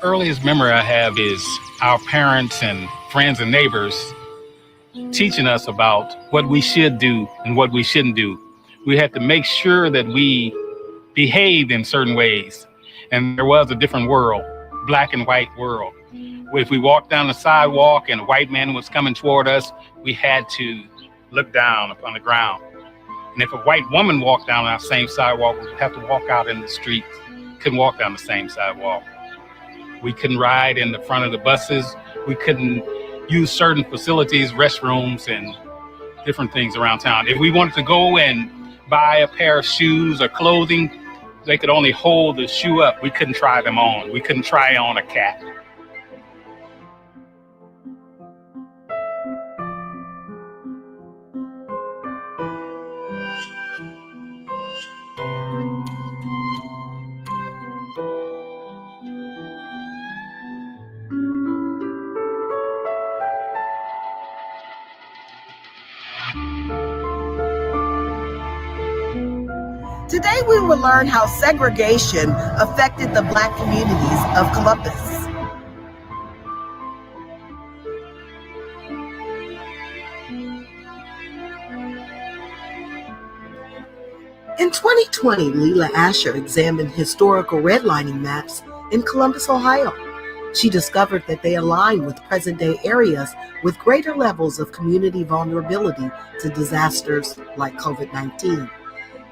earliest memory I have is our parents and friends and neighbors teaching us about what we should do and what we shouldn't do. We had to make sure that we behaved in certain ways. And there was a different world, black and white world. If we walked down the sidewalk and a white man was coming toward us, we had to look down upon the ground. And if a white woman walked down our same sidewalk, we'd have to walk out in the street. Couldn't walk down the same sidewalk. We couldn't ride in the front of the buses. We couldn't use certain facilities, restrooms, and different things around town. If we wanted to go and buy a pair of shoes or clothing, they could only hold the shoe up. We couldn't try them on. We couldn't try on a cat. Today we will learn how segregation affected the Black communities of Columbus. In 2020, Leila Asher examined historical redlining maps in Columbus, Ohio. She discovered that they align with present-day areas with greater levels of community vulnerability to disasters like COVID-19.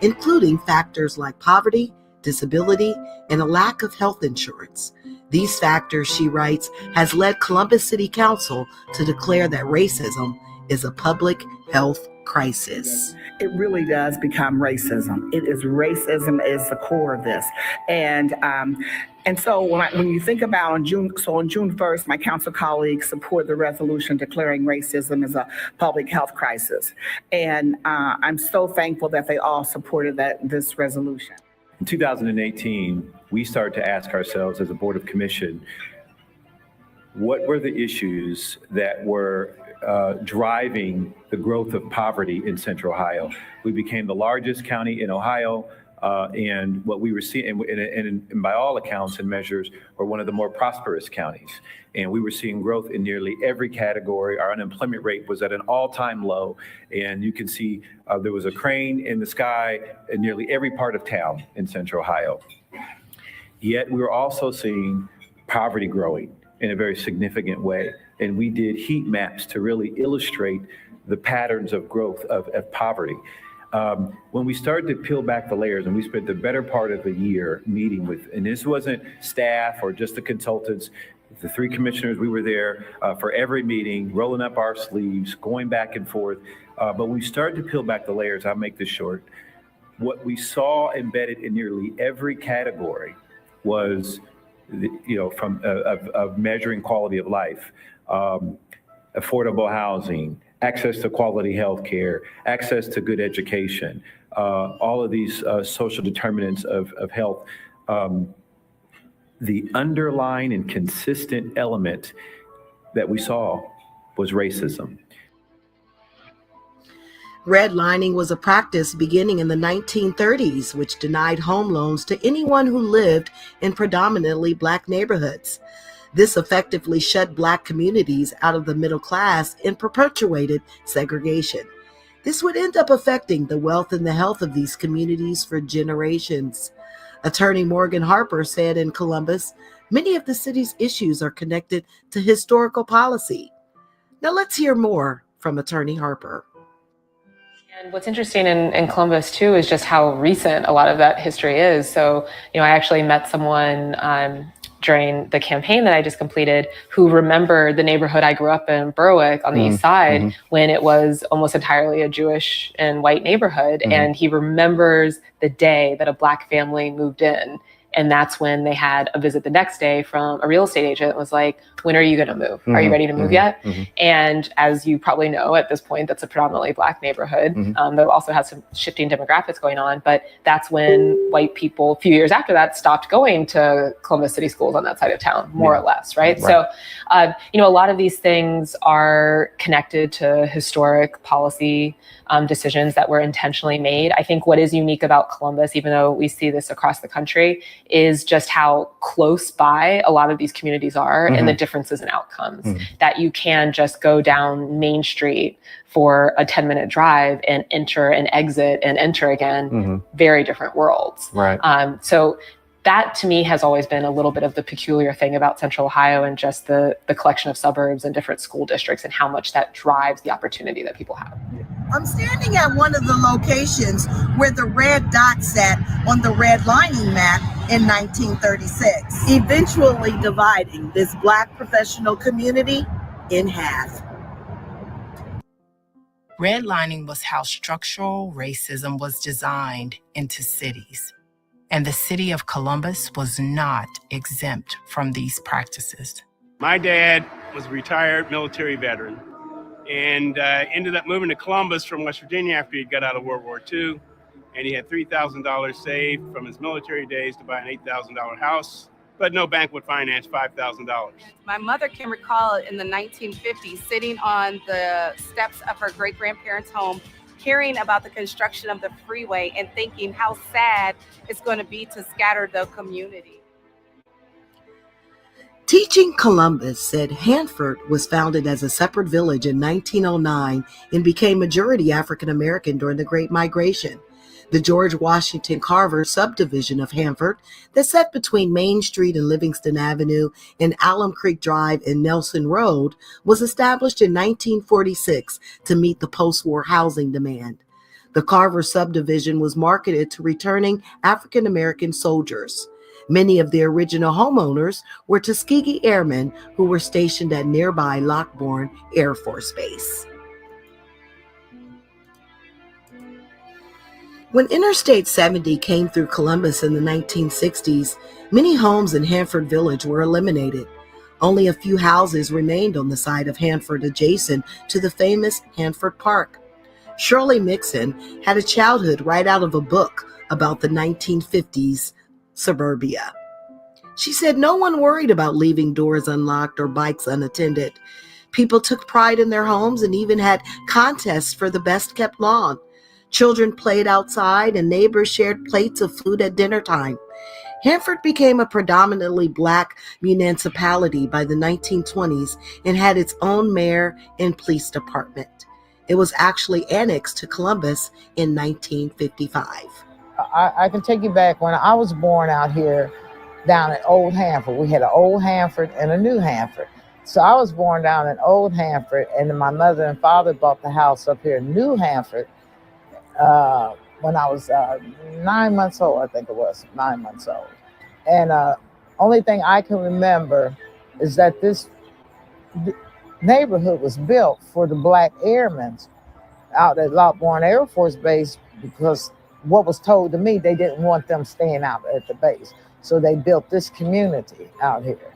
Including factors like poverty, disability, and a lack of health insurance. These factors, she writes, has led Columbus City Council to declare that racism is a public health crisis. It really does become racism. Racism is the core of this. And so when you think about on June 1st, my council colleagues support the resolution declaring racism as a public health crisis. And I'm so thankful that they all supported this resolution. In 2018, we started to ask ourselves as a Board of Commission, what were the issues that were driving the growth of poverty in Central Ohio? We became the largest county in Ohio. And what we were seeing, and by all accounts and measures, we're one of the more prosperous counties. And we were seeing growth in nearly every category. Our unemployment rate was at an all-time low. And you can see there was a crane in the sky in nearly every part of town in Central Ohio. Yet we were also seeing poverty growing in a very significant way. And we did heat maps to really illustrate the patterns of growth of poverty. When we started to peel back the layers, and we spent the better part of the year meeting with, and this wasn't staff or just the consultants, the three commissioners, we were there for every meeting, rolling up our sleeves, going back and forth. But we started to peel back the layers. I'll make this short. What we saw embedded in nearly every category was, of measuring quality of life, affordable housing, access to quality health care, access to good education, all of these social determinants of health. The underlying and consistent element that we saw was racism. Redlining was a practice beginning in the 1930s, which denied home loans to anyone who lived in predominantly Black neighborhoods. This effectively shut Black communities out of the middle class and perpetuated segregation. This would end up affecting the wealth and the health of these communities for generations. Attorney Morgan Harper said in Columbus, many of the city's issues are connected to historical policy. Now let's hear more from Attorney Harper. And what's interesting in Columbus, too, is just how recent a lot of that history is. So, I actually met someone during the campaign that I just completed who remembered the neighborhood I grew up in, Berwick, on the east side, when it was almost entirely a Jewish and white neighborhood. And he remembers the day that a Black family moved in. And that's when they had a visit the next day from a real estate agent. It was like, when are you going to move? Are you ready to move yet? And as you probably know, at this point, that's a predominantly Black neighborhood that also has some shifting demographics going on. But that's when white people, a few years after that, stopped going to Columbus City schools on that side of town, more or less, right? So, a lot of these things are connected to historic policy decisions that were intentionally made. I think what is unique about Columbus, even though we see this across the country, is just how close by a lot of these communities are and the differences in outcomes. That you can just go down Main Street for a 10-minute drive and enter and exit and enter again. Very different worlds. Right. So that to me has always been a little bit of the peculiar thing about Central Ohio and just the collection of suburbs and different school districts and how much that drives the opportunity that people have. I'm standing at one of the locations where the red dot sat on the redlining map in 1936, eventually dividing this Black professional community in half. Redlining was how structural racism was designed into cities. And the city of Columbus was not exempt from these practices. My dad was a retired military veteran and ended up moving to Columbus from West Virginia after he got out of World War II. And he had $3,000 saved from his military days to buy an $8,000 house, but no bank would finance $5,000. My mother can recall in the 1950s sitting on the steps of her great-grandparents' home, hearing about the construction of the freeway and thinking how sad it's going to be to scatter the community. Teaching Columbus said Hanford was founded as a separate village in 1909 and became majority African American during the Great Migration. The George Washington Carver subdivision of Hanford that sat between Main Street and Livingston Avenue and Alum Creek Drive and Nelson Road was established in 1946 to meet the post-war housing demand. The Carver subdivision was marketed to returning African American soldiers. Many of the original homeowners were Tuskegee Airmen who were stationed at nearby Lockbourne Air Force Base. When Interstate 70 came through Columbus in the 1960s, many homes in Hanford Village were eliminated. Only a few houses remained on the site of Hanford adjacent to the famous Hanford Park. Shirley Mixon had a childhood right out of a book about the 1950s suburbia. She said no one worried about leaving doors unlocked or bikes unattended. People took pride in their homes and even had contests for the best kept lawn. Children played outside and neighbors shared plates of food at dinner time. Hanford became a predominantly Black municipality by the 1920s and had its own mayor and police department. It was actually annexed to Columbus in 1955. I can take you back when I was born out here down at Old Hanford. We had an Old Hanford and a New Hanford. So I was born down in Old Hanford, and then my mother and father bought the house up here in New Hanford when I was 9 months old, I think it was, 9 months old. And only thing I can remember is that this neighborhood was built for the Black airmen out at Lockbourne Air Force Base because what was told to me, they didn't want them staying out at the base. So they built this community out here.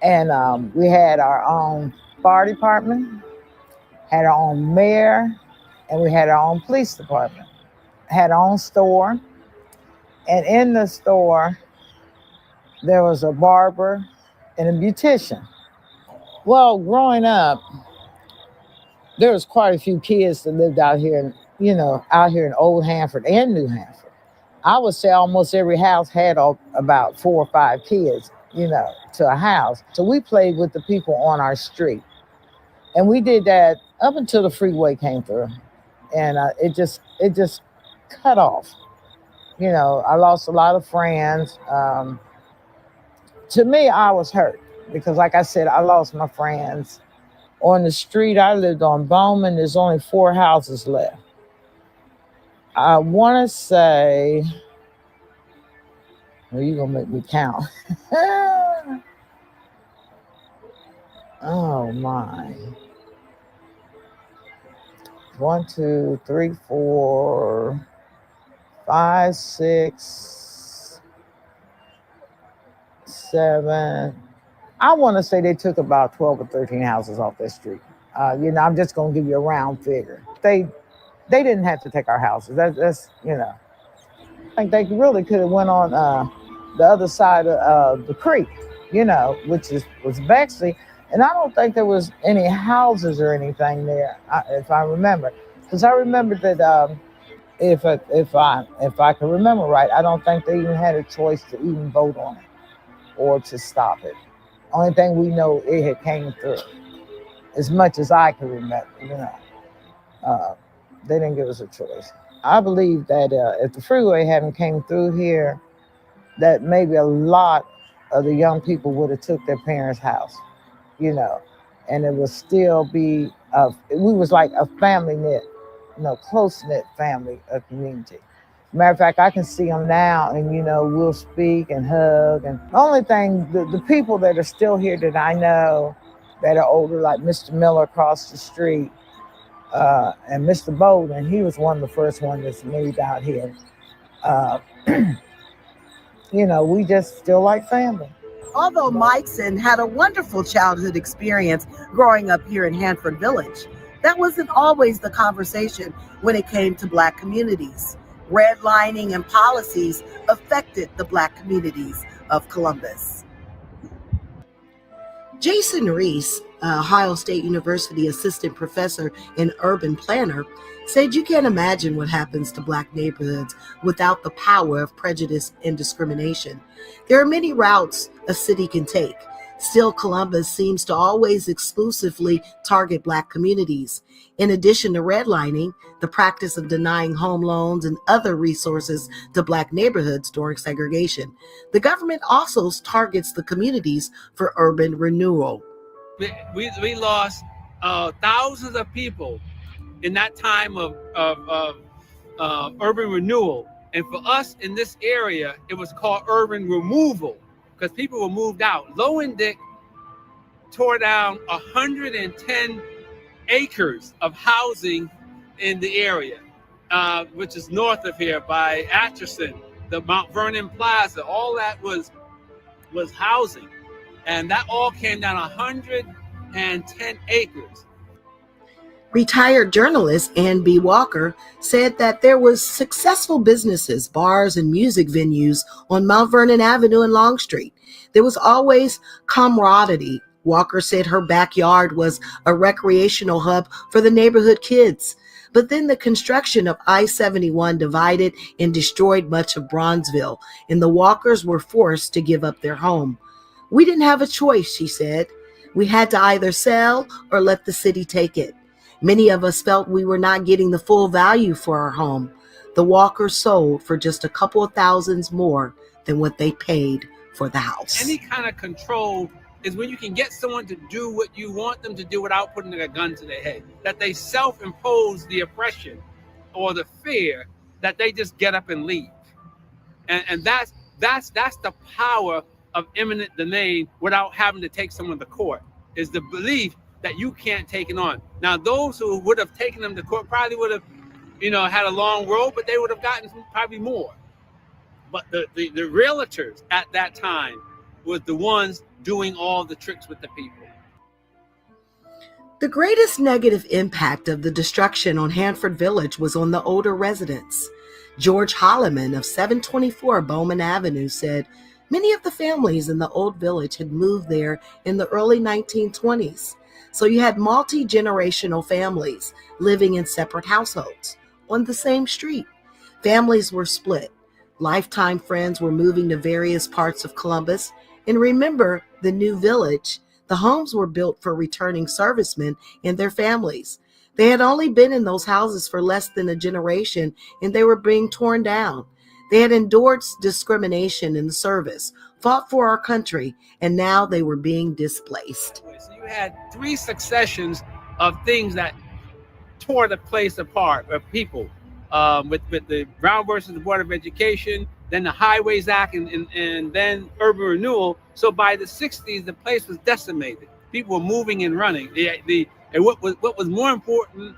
And we had our own fire department, had our own mayor, and we had our own police department. Had our own store. And in the store, there was a barber and a beautician. Well, growing up, there was quite a few kids that lived out here, out here in Old Hanford and New Hanford. I would say almost every house had about 4 or 5 kids, to a house. So we played with the people on our street. And we did that up until the freeway came through. And it just cut off. I lost a lot of friends. To me, I was hurt because, like I said, I lost my friends. On the street I lived on, Bowman, there's only 4 houses left. I want to say, well, you're going to make me count. Oh, my. 1, 2, 3, 4, 5, 6, 7. I want to say they took about 12 or 13 houses off that street. I'm just going to give you a round figure. They didn't have to take our houses. That's I think they really could have went on the other side of the creek, which was Bexley. And I don't think there was any houses or anything there, if I remember. Because I remember that if I can remember right, I don't think they even had a choice to even vote on it or to stop it. Only thing we know, it had came through, as much as I can remember. They didn't give us a choice. I believe that if the freeway hadn't came through here, that maybe a lot of the young people would have took their parents' house, and it would still be we was like a family knit, close knit family, a community. Matter of fact, I can see them now, and we'll speak and hug. And the only thing, the people that are still here that I know that are older, like Mr. Miller across the street, and Mr. Bolden, he was one of the first ones that's moved out here. Uh, we just still like family. Although Mikeson had a wonderful childhood experience growing up here in Hanford Village, that wasn't always the conversation when it came to Black communities. Redlining and policies affected the Black communities of Columbus. Jason Reese, Ohio State University assistant professor and urban planner, said you can't imagine what happens to Black neighborhoods without the power of prejudice and discrimination. There are many routes a city can take. Still, Columbus seems to always exclusively target Black communities. In addition to redlining, the practice of denying home loans and other resources to Black neighborhoods during segregation, the government also targets the communities for urban renewal. We lost thousands of people in that time of urban renewal. And for us in this area, it was called urban removal because people were moved out. Lowendick tore down 110 acres of housing in the area, which is north of here by Atchison, the Mount Vernon Plaza. All that was housing. And that all came down 110 acres. Retired journalist Ann B. Walker said that there was successful businesses, bars, and music venues on Mount Vernon Avenue and Long Street. There was always camaraderie. Walker said her backyard was a recreational hub for the neighborhood kids. But then the construction of I-71 divided and destroyed much of Bronzeville, and the Walkers were forced to give up their home. We didn't have a choice, she said. We had to either sell or let the city take it. Many of us felt we were not getting the full value for our home. The Walkers sold for just a couple of thousands more than what they paid for the house. Any kind of control is when you can get someone to do what you want them to do without putting a gun to their head. That they self-impose the oppression or the fear that they just get up and leave. And that's the power of eminent domain without having to take someone to court, is the belief that you can't take it on. Now, those who would have taken them to court probably would have, had a long road, but they would have gotten probably more. But the realtors at that time were the ones doing all the tricks with the people. The greatest negative impact of the destruction on Hanford Village was on the older residents. George Holloman of 724 Bowman Avenue said many of the families in the old village had moved there in the early 1920s. So you had multi-generational families living in separate households on the same street. Families were split. Lifetime friends were moving to various parts of Columbus. And remember, the new village, the homes were built for returning servicemen and their families. They had only been in those houses for less than a generation, and they were being torn down. They had endured discrimination in the service, fought for our country, and now they were being displaced. So you had three successions of things that tore the place apart, of people, with the Brown versus the Board of Education, then the Highways Act, and then urban renewal. So by the 60s, the place was decimated. People were moving and running. And what was more important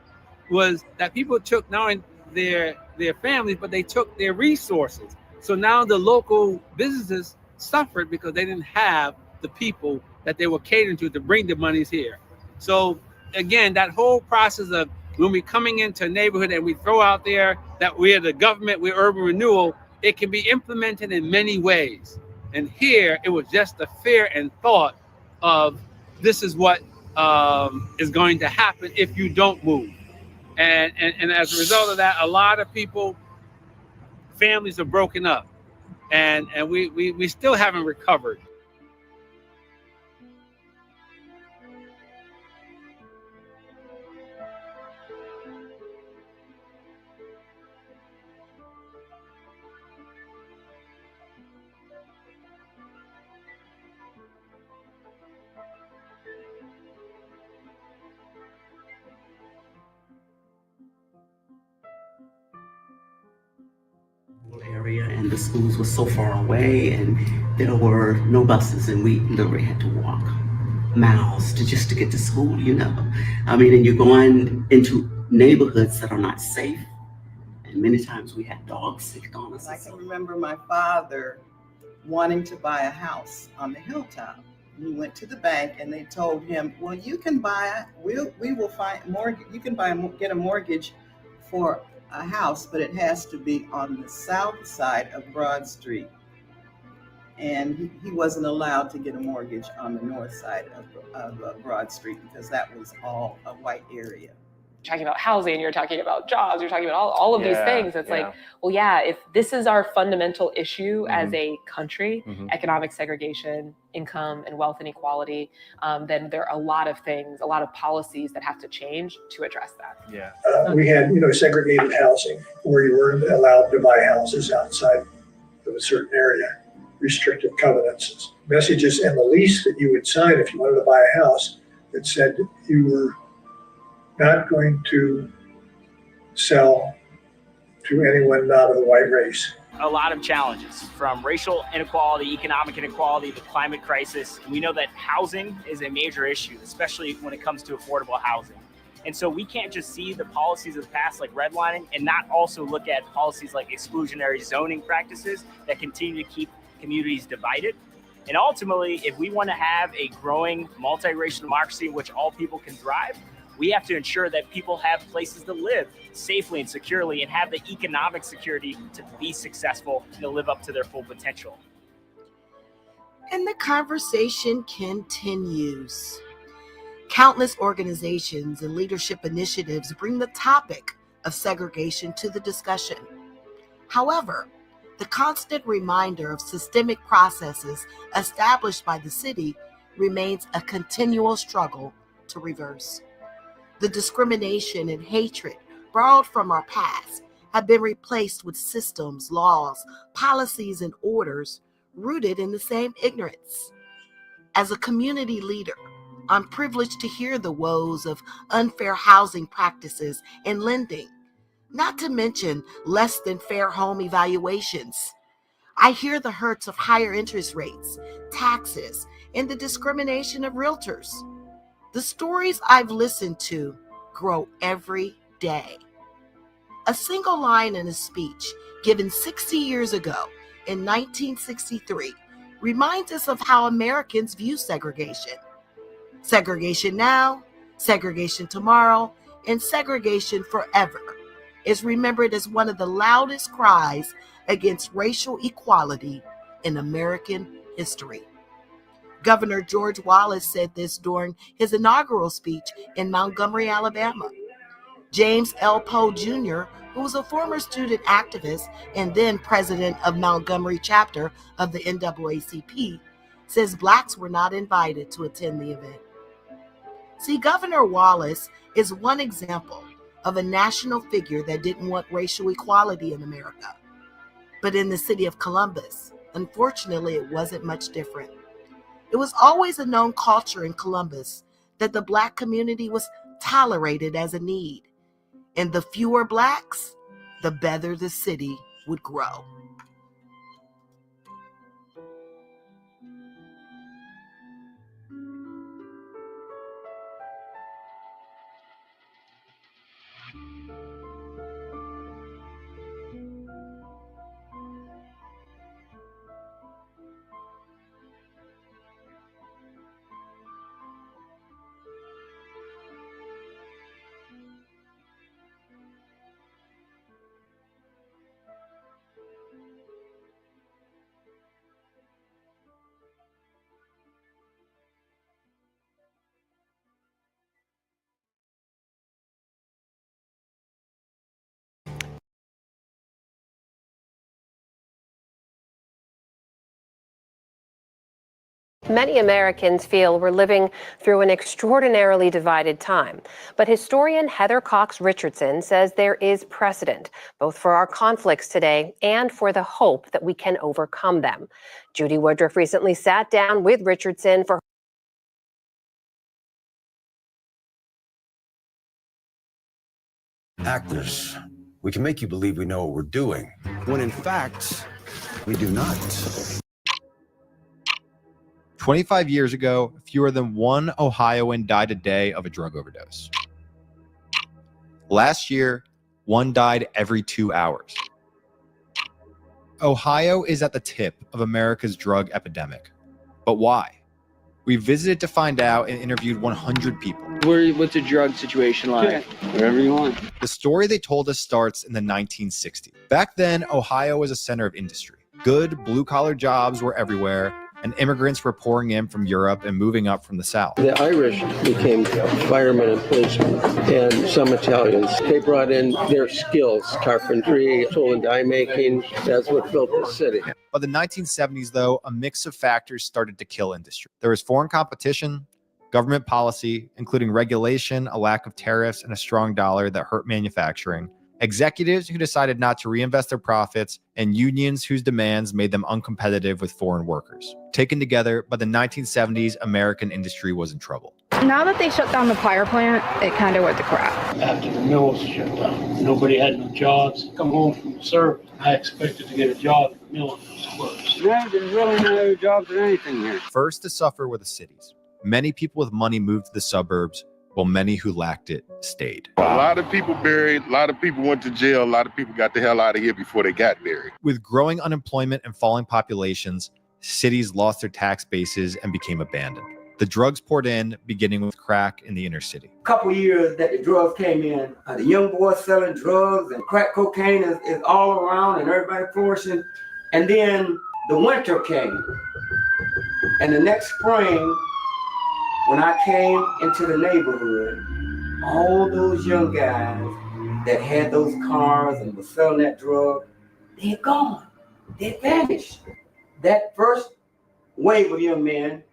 was that people took not only their families, but they took their resources. So now the local businesses suffered because they didn't have the people that they were catering to bring the monies here. So again, that whole process of when we're coming into a neighborhood and we throw out there that we're the government, we're urban renewal, it can be implemented in many ways. And here it was just the fear and thought of this is what is going to happen if you don't move. And as a result of that, a lot of people, families are broken up, and we still haven't recovered. Area, and the schools were so far away, and there were no buses, and we literally had to walk miles to get to school, you know. I mean, and you're going into neighborhoods that are not safe, and many times we had dogs sick on us. I can remember my father wanting to buy a house on the hilltop. He went to the bank and they told him, well, you can buy, we will find mortgage, you can get a mortgage for a house, but it has to be on the south side of Broad Street. And he wasn't allowed to get a mortgage on the north side of Broad Street because that was all a white area. Talking about housing, you're talking about jobs, you're talking about all of these things. It's like, well, yeah, if this is our fundamental issue as a country, economic segregation, income and wealth inequality, then there are a lot of things, a lot of policies that have to change to address that. We had, segregated housing where you weren't allowed to buy houses outside of a certain area, restrictive covenants, messages in the lease that you would sign if you wanted to buy a house that said you were not going to sell to anyone not of the white race. A lot of challenges, from racial inequality, economic inequality, the climate crisis. We know that housing is a major issue, especially when it comes to affordable housing. And so we can't just see the policies of the past like redlining and not also look at policies like exclusionary zoning practices that continue to keep communities divided. And ultimately, if we want to have a growing multiracial democracy in which all people can thrive, we have to ensure that people have places to live safely and securely and have the economic security to be successful and to live up to their full potential. And the conversation continues. Countless organizations and leadership initiatives bring the topic of segregation to the discussion. However, the constant reminder of systemic processes established by the city remains a continual struggle to reverse. The discrimination and hatred borrowed from our past have been replaced with systems, laws, policies, and orders rooted in the same ignorance. As a community leader, I'm privileged to hear the woes of unfair housing practices and lending, not to mention less than fair home evaluations. I hear the hurts of higher interest rates, taxes, and the discrimination of realtors. The stories I've listened to grow every day. A single line in a speech given 60 years ago in 1963 reminds us of how Americans view segregation. Segregation now, segregation tomorrow, and segregation forever is remembered as one of the loudest cries against racial equality in American history. Governor George Wallace said this during his inaugural speech in Montgomery, Alabama. James L. Poe Jr., who was a former student activist and then president of Montgomery chapter of the NAACP, says Blacks were not invited to attend the event. See, Governor Wallace is one example of a national figure that didn't want racial equality in America. But in the city of Columbus, unfortunately, it wasn't much different. It was always a known culture in Columbus that the Black community was tolerated as a need. And the fewer Blacks, the better the city would grow. Many Americans feel we're living through an extraordinarily divided time. But historian Heather Cox Richardson says there is precedent, both for our conflicts today and for the hope that we can overcome them. Judy Woodruff recently sat down with Richardson for Actors, we can make you believe we know what we're doing, when in fact, we do not. 25 years ago, fewer than one Ohioan died a day of a drug overdose. Last year, one died every 2 hours. Ohio is at the tip of America's drug epidemic. But why? We visited to find out and interviewed 100 people. What's the drug situation like? Wherever you want. The story they told us starts in the 1960s. Back then, Ohio was a center of industry. Good blue-collar jobs were everywhere, and immigrants were pouring in from Europe and moving up from the South. The Irish became firemen and policemen, and some Italians. They brought in their skills, carpentry, tool and die making. That's what built the city. By the 1970s, though, a mix of factors started to kill industry. There was foreign competition, government policy, including regulation, a lack of tariffs, and a strong dollar that hurt manufacturing, executives who decided not to reinvest their profits, and unions whose demands made them uncompetitive with foreign workers. Taken together, by the 1970s, American industry was in trouble. Now that they shut down the Pyre plant, it kind of went to crap. After the mill was shut down, nobody had no jobs. Come home from the service, I expected to get a job at the mill and it was closed. There's really no jobs or anything here. First to suffer were the cities. Many people with money moved to the suburbs, while many who lacked it stayed. A lot of people buried, a lot of people went to jail, a lot of people got the hell out of here before they got buried. With growing unemployment and falling populations, cities lost their tax bases and became abandoned. The drugs poured in, beginning with crack in the inner city. A couple years that the drugs came in, the young boys selling drugs and crack cocaine is all around and everybody flourishing. And then the winter came. And the next spring, when I came into the neighborhood, all those young guys that had those cars and were selling that drug, they had gone. They had vanished. That first wave of young men,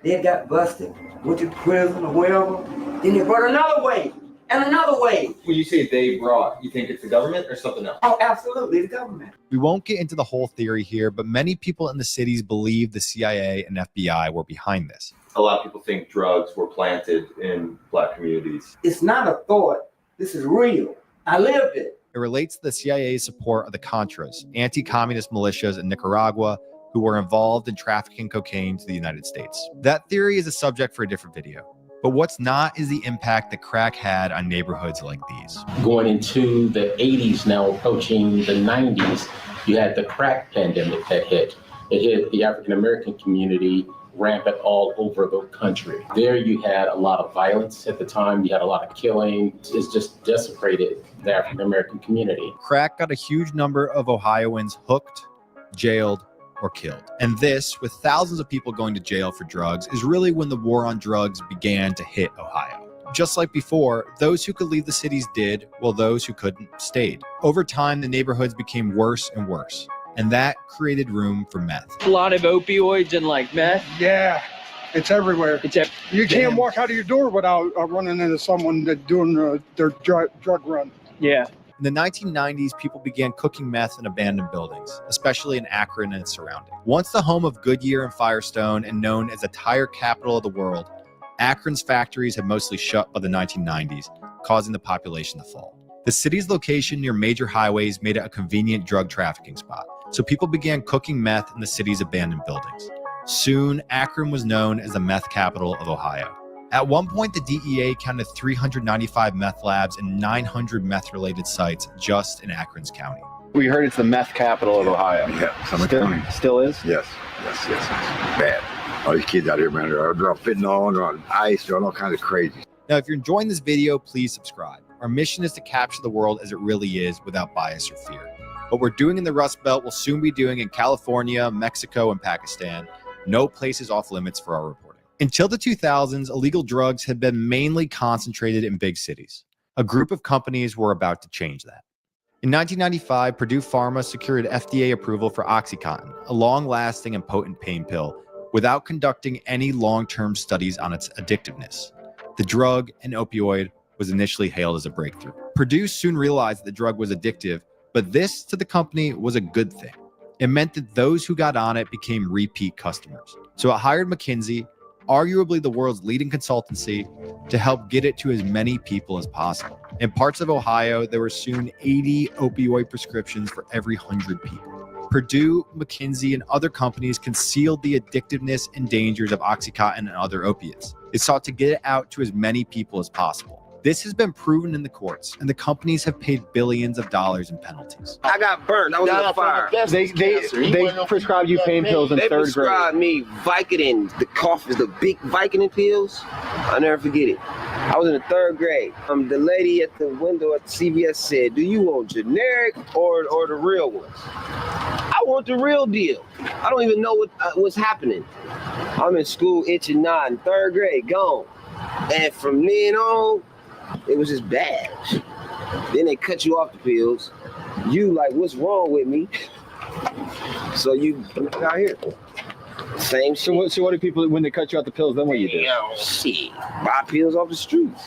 they had got busted, went to prison or wherever. Then they brought another wave and another wave. When you say they brought, you think it's the government or something else? Oh, absolutely, the government. We won't get into the whole theory here, but many people in the cities believe the CIA and FBI were behind this. A lot of people think drugs were planted in Black communities. It's not a thought. This is real. I lived it. It relates to the CIA's support of the Contras, anti-communist militias in Nicaragua, who were involved in trafficking cocaine to the United States. That theory is a subject for a different video. But what's not is the impact that crack had on neighborhoods like these. Going into the 80s, now approaching the 90s, you had the crack pandemic that hit. It hit the African-American community rampant all over the country. There you had a lot of violence at the time. You had a lot of killing. It's just desecrated the African-American community. Crack got a huge number of Ohioans hooked, jailed, or killed. And this, with thousands of people going to jail for drugs, is really when the war on drugs began to hit Ohio. Just like before, those who could leave the cities did, while those who couldn't stayed. Over time, the neighborhoods became worse and worse, and that created room for meth. A lot of opioids and like meth. Yeah, it's everywhere. You can't walk out of your door without running into someone that's doing their drug run. Yeah. In the 1990s, people began cooking meth in abandoned buildings, especially in Akron and its surrounding. Once the home of Goodyear and Firestone and known as the tire capital of the world, Akron's factories had mostly shut by the 1990s, causing the population to fall. The city's location near major highways made it a convenient drug trafficking spot, so people began cooking meth in the city's abandoned buildings. Soon, Akron was known as the meth capital of Ohio. At one point, the DEA counted 395 meth labs and 900 meth-related sites just in Akron County. We heard it's the meth capital of Ohio. Yeah, still is? Yes. Bad. All these kids out here, man, they're fentanyl, they're on ice, they're on all kinds of crazy. Now, if you're enjoying this video, please subscribe. Our mission is to capture the world as it really is without bias or fear. What we're doing in the Rust Belt will soon be doing in California, Mexico, and Pakistan. No place is off limits for our reporting. Until the 2000s, illegal drugs had been mainly concentrated in big cities. A group of companies were about to change that. In 1995, Purdue Pharma secured FDA approval for OxyContin, a long-lasting and potent pain pill, without conducting any long-term studies on its addictiveness. The drug, an opioid, was initially hailed as a breakthrough. Purdue soon realized the drug was addictive, but this to the company was a good thing. It meant that those who got on it became repeat customers. So it hired McKinsey, arguably the world's leading consultancy, to help get it to as many people as possible. In parts of Ohio, there were soon 80 opioid prescriptions for every 100 people. Purdue, McKinsey, and other companies concealed the addictiveness and dangers of OxyContin and other opiates. They sought to get it out to as many people as possible. This has been proven in the courts, and the companies have paid billions of dollars in penalties. I got burned. I was on fire. They prescribed you pain pills in They third grade. prescribed me Vicodin, the cough is the big Vicodin pills. I'll never forget it. I was in the third grade. The lady at the window at the CVS said, "Do you want generic or the real ones?" I want the real deal. I don't even know what's happening. I'm in school itching, nodding, third grade, gone. And from then on, it was just bad. Then they cut you off the pills. You like, what's wrong with me? So you out here. Same shit. So what do people, when they cut you out the pills, then what do you do? Shit. Buy pills off the streets.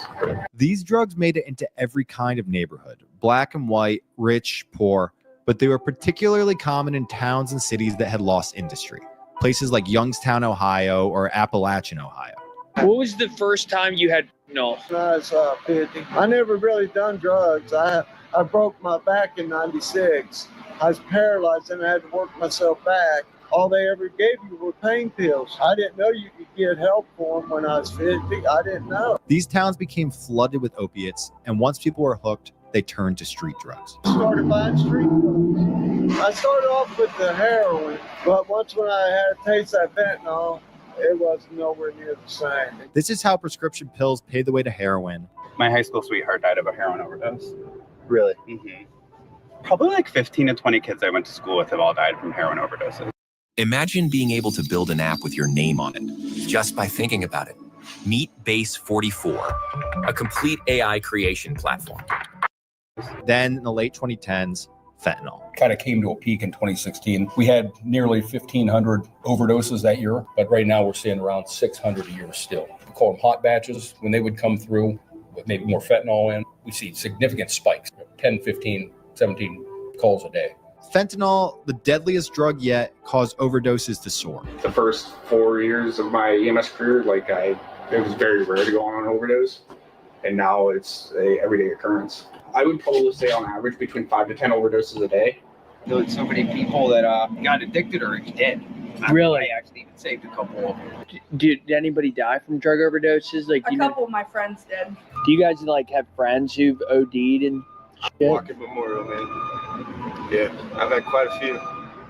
These drugs made it into every kind of neighborhood, black and white, rich, poor, but they were particularly common in towns and cities that had lost industry. Places like Youngstown, Ohio, or Appalachian, Ohio. What was the first time you had no? When I was 50. I never really done drugs. I broke my back in '96. I was paralyzed and I had to work myself back. All they ever gave you were pain pills. I didn't know you could get help for them when I was 50. I didn't know. These towns became flooded with opiates, and once people were hooked, they turned to street drugs. I started buying street drugs. I started off with the heroin, but once when I had a taste of fentanyl, it was nowhere near the same. This is how prescription pills paved the way to heroin. My high school sweetheart died of a heroin overdose. Really? Mm-hmm. Probably like 15 to 20 kids I went to school with have all died from heroin overdoses. Imagine being able to build an app with your name on it, just by thinking about it. Meet Base 44, a complete AI creation platform. Then, in the late 2010s, fentanyl. Kind of came to a peak in 2016. We had nearly 1,500 overdoses that year, but right now we're seeing around 600 a year still. We call them hot batches. When they would come through with maybe more fentanyl in, we see significant spikes, 10, 15, 17 calls a day. Fentanyl, the deadliest drug yet, caused overdoses to soar. The first 4 years of my EMS career, it was very rare to go on an overdose, and now it's a everyday occurrence. I would probably say on average between 5 to 10 overdoses a day. There's so many people that got addicted or are dead. Really? I actually even saved a couple of them. Did anybody die from drug overdoses? A couple of my friends did. Do you guys have friends who've OD'd and shit? Walking Memorial, man. Yeah, I've had quite a few.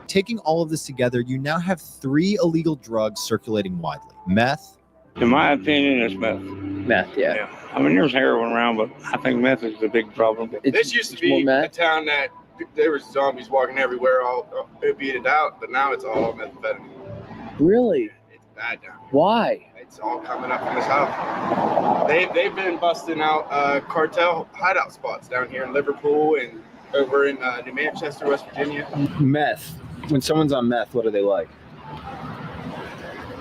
Taking all of this together, you now have 3 illegal drugs circulating widely. Meth. In my opinion, it's meth. Meth, yeah. I mean, there's heroin around, but I think meth is the big problem. This used to be a town that there was zombies walking everywhere, all opiated out, but now it's all methamphetamine. Really? It's bad now. Why? It's all coming up from the south. They've been busting out cartel hideout spots down here in Liverpool and over in New Manchester, West Virginia. Meth. When someone's on meth, what are they like?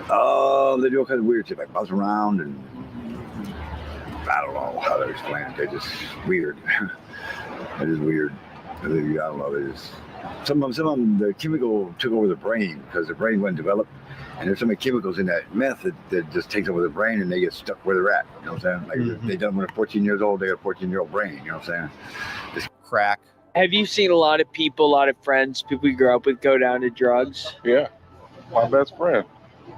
They do all kinds of weird shit, like buzz around, and I don't know how to explain it. They're just weird. They're just weird. I don't know. They just some of them the chemical took over the brain because the brain wasn't developed, and there's so many chemicals in that meth that just takes over the brain, and they get stuck where they're at. You know what I'm saying? Like they done when they're 14 years old, they got a 14-year-old brain. You know what I'm saying? Just crack. Have you seen a lot of people, a lot of friends, people you grew up with go down to drugs? Yeah, my best friend.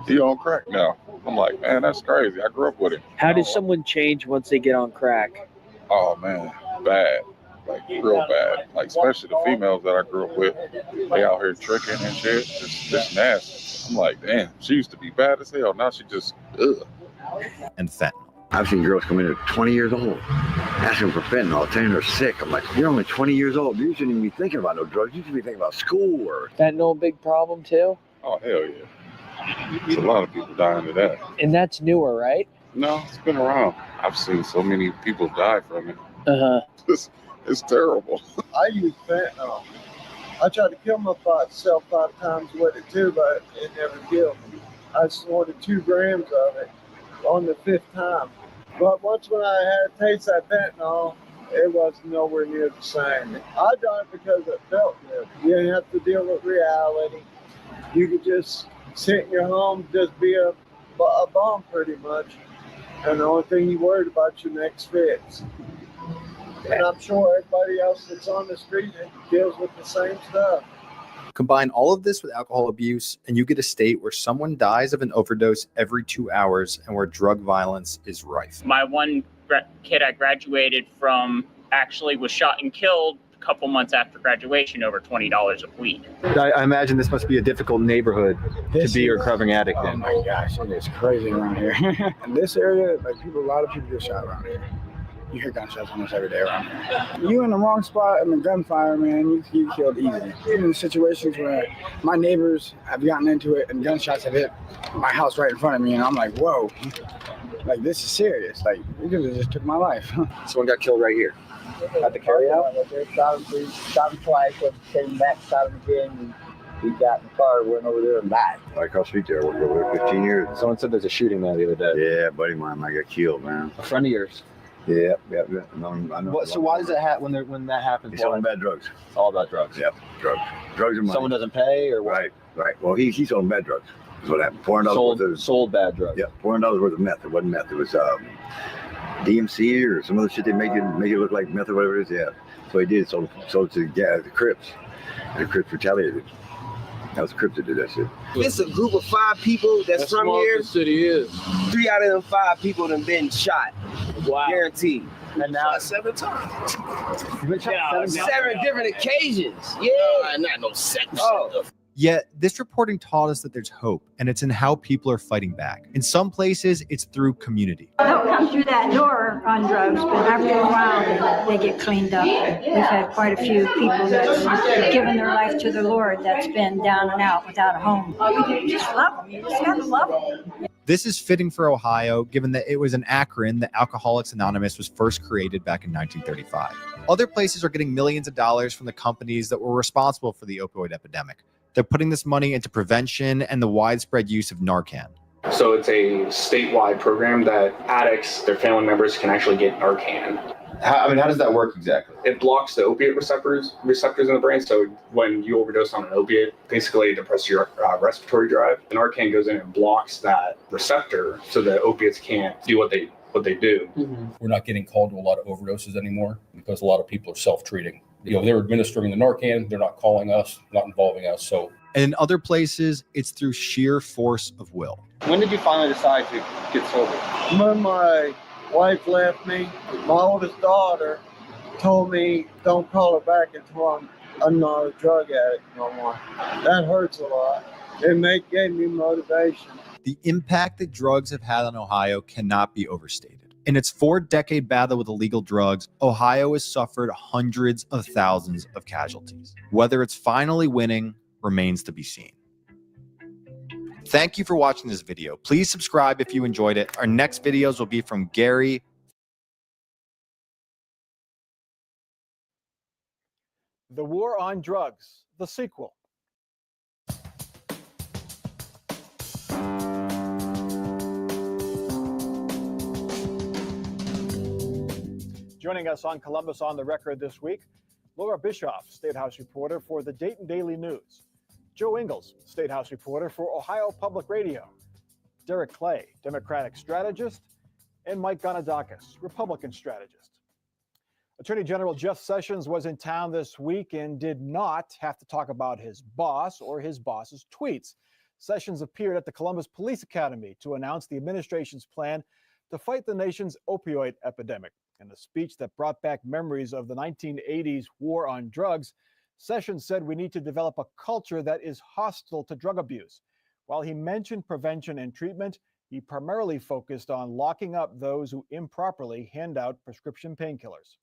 He on crack now. I'm like, man, that's crazy. I grew up with him. How does someone change once they get on crack? Oh man, bad. Like real bad. Like especially the females that I grew up with. They out here tricking and shit. It's nasty. I'm like, damn, she used to be bad as hell. Now she just ugh. And fentanyl. I've seen girls come in at 20 years old, asking for fentanyl, telling they're sick. I'm like, you're only 20 years old. You shouldn't even be thinking about no drugs. You should be thinking about school or... Fentanyl a big problem too? Oh, hell yeah. There's a lot of people dying of that. And that's newer, right? No, it's been around. I've seen so many people die from it. Uh-huh. It's terrible. I use fentanyl. I tried to kill myself 5 times with it too, but it never killed me. I snorted 2 grams of it on the 5th time. But once when I had taste that fentanyl, it was nowhere near the same. I done it because it felt good. You didn't have to deal with reality. You could just sit in your home, just be a bum pretty much. And the only thing you worried about your next fix. And I'm sure everybody else that's on the street deals with the same stuff. Combine all of this with alcohol abuse, and you get a state where someone dies of an overdose every 2 hours and where drug violence is rife. My one kid I graduated from actually was shot and killed a couple months after graduation over $20 of weed. I imagine this must be a difficult neighborhood to be a recovering addict in. Oh my gosh, it is crazy around here. In this area, like a lot of people get shot around here. You hear gunshots almost every day around here. You in the wrong spot in the gunfire, man, you killed easy. Even in situations where my neighbors have gotten into it and gunshots have hit my house right in front of me, and I'm like, whoa, like this is serious. Like, you could have just took my life. Someone got killed right here at the carryout. Shot him twice, came back, shot him again, and he got in the car, went over there and died. Right across the street there, I worked over there 15 years. Someone said there's a shooting there the other day. Yeah, a buddy of mine, I got killed, man. A friend of yours. Yeah. No, I know. So why does it happen when that happens? He's selling bad drugs. It's all about drugs. Yep, drugs and money. Someone doesn't pay, or what? Right. Well, he's selling bad drugs. That's what happened. $400 sold bad drugs. Yeah, $400 worth of meth. It wasn't meth. It was DMC or some other shit they make it look like meth or whatever it is. Yeah. So he did. Sold it to the Crips. And the Crips retaliated. That was the Crips that did that shit. It's a group of 5 people that's from here. The city is. 3 out of them 5 people have been shot. Wow. Guaranteed. And now 7 times. You've been shot 7 different occasions. Yeah. Not no 7. Oh. Yet, this reporting taught us that there's hope, and it's in how people are fighting back. In some places, it's through community. They'll come through that door on drugs, but after a while, they get cleaned up. We've had quite a few people that's given their life to the Lord that's been down and out without a home. You just love them. You just got to love them. This is fitting for Ohio, given that it was in Akron that Alcoholics Anonymous was first created back in 1935. Other places are getting millions of dollars from the companies that were responsible for the opioid epidemic. They're putting this money into prevention and the widespread use of Narcan. So it's a statewide program that addicts, their family members can actually get Narcan. How does that work exactly? It blocks the opiate receptors in the brain. So when you overdose on an opiate, basically it depresses your respiratory drive. And Narcan goes in and blocks that receptor so that opiates can't do what they do. Mm-hmm. We're not getting called to a lot of overdoses anymore because a lot of people are self-treating. They're administering the Narcan. They're not calling us, not involving us. So, and in other places, it's through sheer force of will. When did you finally decide to get sober? When my wife left me, my oldest daughter told me, don't call her back until I'm not a drug addict no more. That hurts a lot. It gave me motivation. The impact that drugs have had on Ohio cannot be overstated. In its 4-decade battle with illegal drugs, Ohio has suffered hundreds of thousands of casualties. Whether it's finally winning remains to be seen. Thank you for watching this video. Please subscribe if you enjoyed it. Our next videos will be from Gary. The War on Drugs, the sequel. Joining us on Columbus on the Record this week, Laura Bischoff, State House reporter for the Dayton Daily News. Joe Ingles, State House reporter for Ohio Public Radio. Derek Clay, Democratic strategist. And Mike Gonadakis, Republican strategist. Attorney General Jeff Sessions was in town this week and did not have to talk about his boss or his boss's tweets. Sessions appeared at the Columbus Police Academy to announce the administration's plan to fight the nation's opioid epidemic. In a speech that brought back memories of the 1980s war on drugs, Sessions said we need to develop a culture that is hostile to drug abuse. While he mentioned prevention and treatment, he primarily focused on locking up those who improperly hand out prescription painkillers.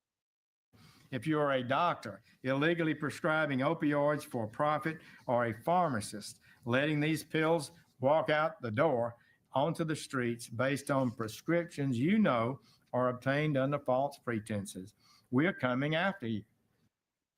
If you are a doctor illegally prescribing opioids for profit, or a pharmacist letting these pills walk out the door onto the streets based on prescriptions are obtained under false pretenses, we're coming after you.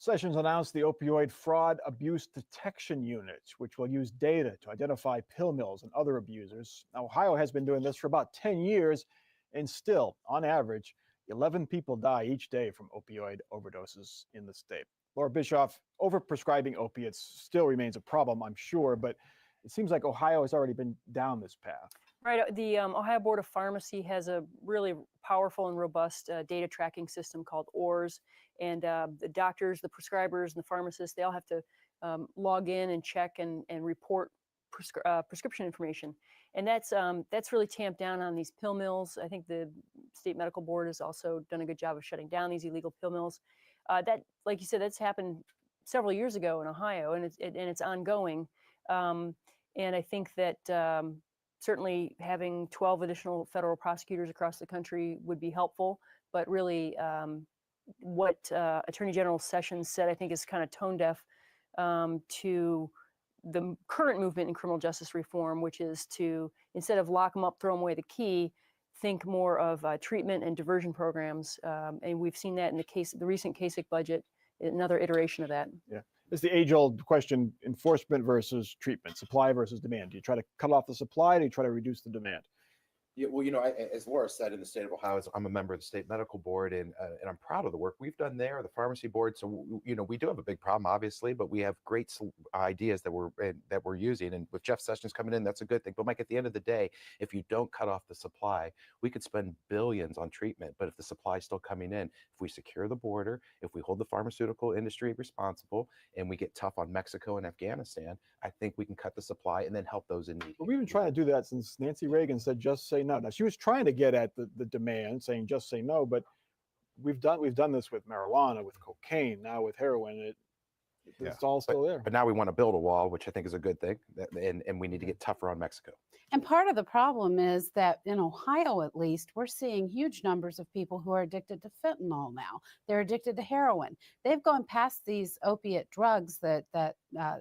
Sessions announced the Opioid Fraud Abuse Detection Unit, which will use data to identify pill mills and other abusers. Now, Ohio has been doing this for about 10 years, and still, on average, 11 people die each day from opioid overdoses in the state. Laura Bischoff, overprescribing opiates still remains a problem, I'm sure, but it seems like Ohio has already been down this path. Right. The Ohio Board of Pharmacy has a really powerful and robust data tracking system called ORS. And the doctors, the prescribers, and the pharmacists, they all have to log in and check and report prescription information. And that's really tamped down on these pill mills. I think the state medical board has also done a good job of shutting down these illegal pill mills. That, like you said, that's happened several years ago in Ohio, and it's ongoing. And I think that certainly having 12 additional federal prosecutors across the country would be helpful. But really, what Attorney General Sessions said, I think, is kind of tone deaf to the current movement in criminal justice reform, which is to, instead of lock them up, throw them away the key, think more of treatment and diversion programs. And we've seen that in the recent Kasich budget, another iteration of that. Yeah. It's the age-old question, enforcement versus treatment, supply versus demand. Do you try to cut off the supply, or do you try to reduce the demand? Yeah, well, as Laura said, in the state of Ohio, I'm a member of the state medical board, and I'm proud of the work we've done there, the pharmacy board. So, we do have a big problem, obviously, but we have great ideas that we're using. And with Jeff Sessions coming in, that's a good thing. But Mike, at the end of the day, if you don't cut off the supply, we could spend billions on treatment. But if the supply is still coming in, if we secure the border, if we hold the pharmaceutical industry responsible, and we get tough on Mexico and Afghanistan, I think we can cut the supply and then help those in need. Well, we've been trying to do that since Nancy Reagan said, just say no. Now, she was trying to get at the demand, saying just say no, but we've done this with marijuana, with cocaine, now with heroin. It's all still there. But now we want to build a wall, which I think is a good thing, and we need to get tougher on Mexico. And part of the problem is that in Ohio, at least, we're seeing huge numbers of people who are addicted to fentanyl now. They're addicted to heroin. They've gone past these opiate drugs that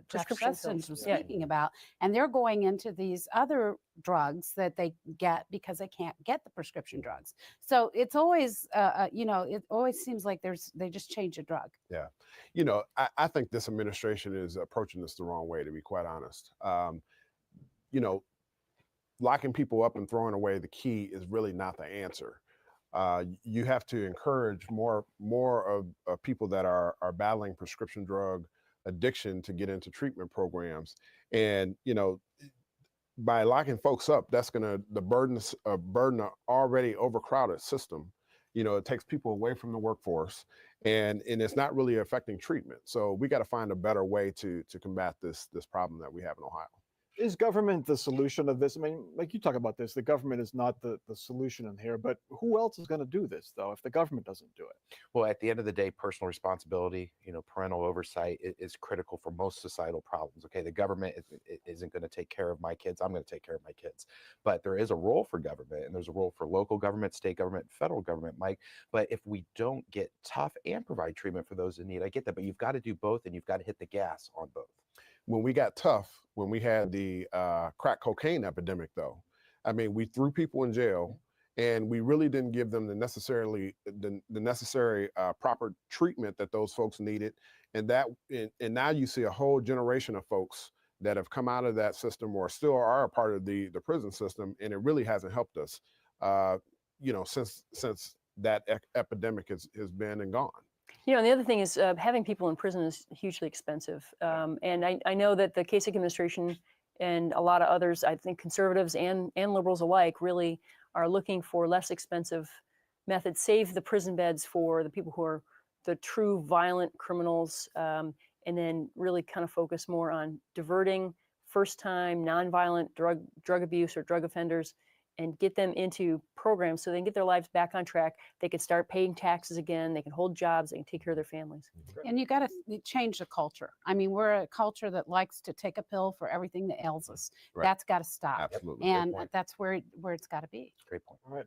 Jeff Sessions was speaking about, and they're going into these other drugs that they get because they can't get the prescription drugs. So it's always, it always seems like they just change a drug. Yeah. I think this administration is approaching this the wrong way, to be quite honest. Locking people up and throwing away the key is really not the answer. You have to encourage more of people that are battling prescription drug addiction to get into treatment programs. And, by locking folks up, that's going to burden an already overcrowded system. It takes people away from the workforce, and it's not really affecting treatment. So we got to find a better way to combat this problem that we have in Ohio. Is government the solution of this? I mean, like you talk about this, the government is not the solution in here, but who else is going to do this, though, if the government doesn't do it? Well, at the end of the day, personal responsibility, parental oversight is critical for most societal problems. Okay, the government isn't going to take care of my kids. I'm going to take care of my kids. But there is a role for government, and there's a role for local government, state government, federal government, Mike. But if we don't get tough and provide treatment for those in need, I get that, but you've got to do both, and you've got to hit the gas on both. When we got tough, when we had the crack cocaine epidemic, though, I mean, we threw people in jail, and we really didn't give them the necessary proper treatment that those folks needed. And now you see a whole generation of folks that have come out of that system or still are a part of the prison system, and it really hasn't helped us, since that epidemic has been and gone. And the other thing is having people in prison is hugely expensive. And I know that the Kasich administration and a lot of others, I think conservatives and liberals alike, really are looking for less expensive methods, save the prison beds for the people who are the true violent criminals, and then really kind of focus more on diverting first-time, nonviolent drug abuse or drug offenders and get them into programs so they can get their lives back on track. They can start paying taxes again. They can hold jobs. They can take care of their families. And you got to change the culture. I mean, we're a culture that likes to take a pill for everything that ails us. Right. That's got to stop. Absolutely. And that's where it's got to be. Great point. All right.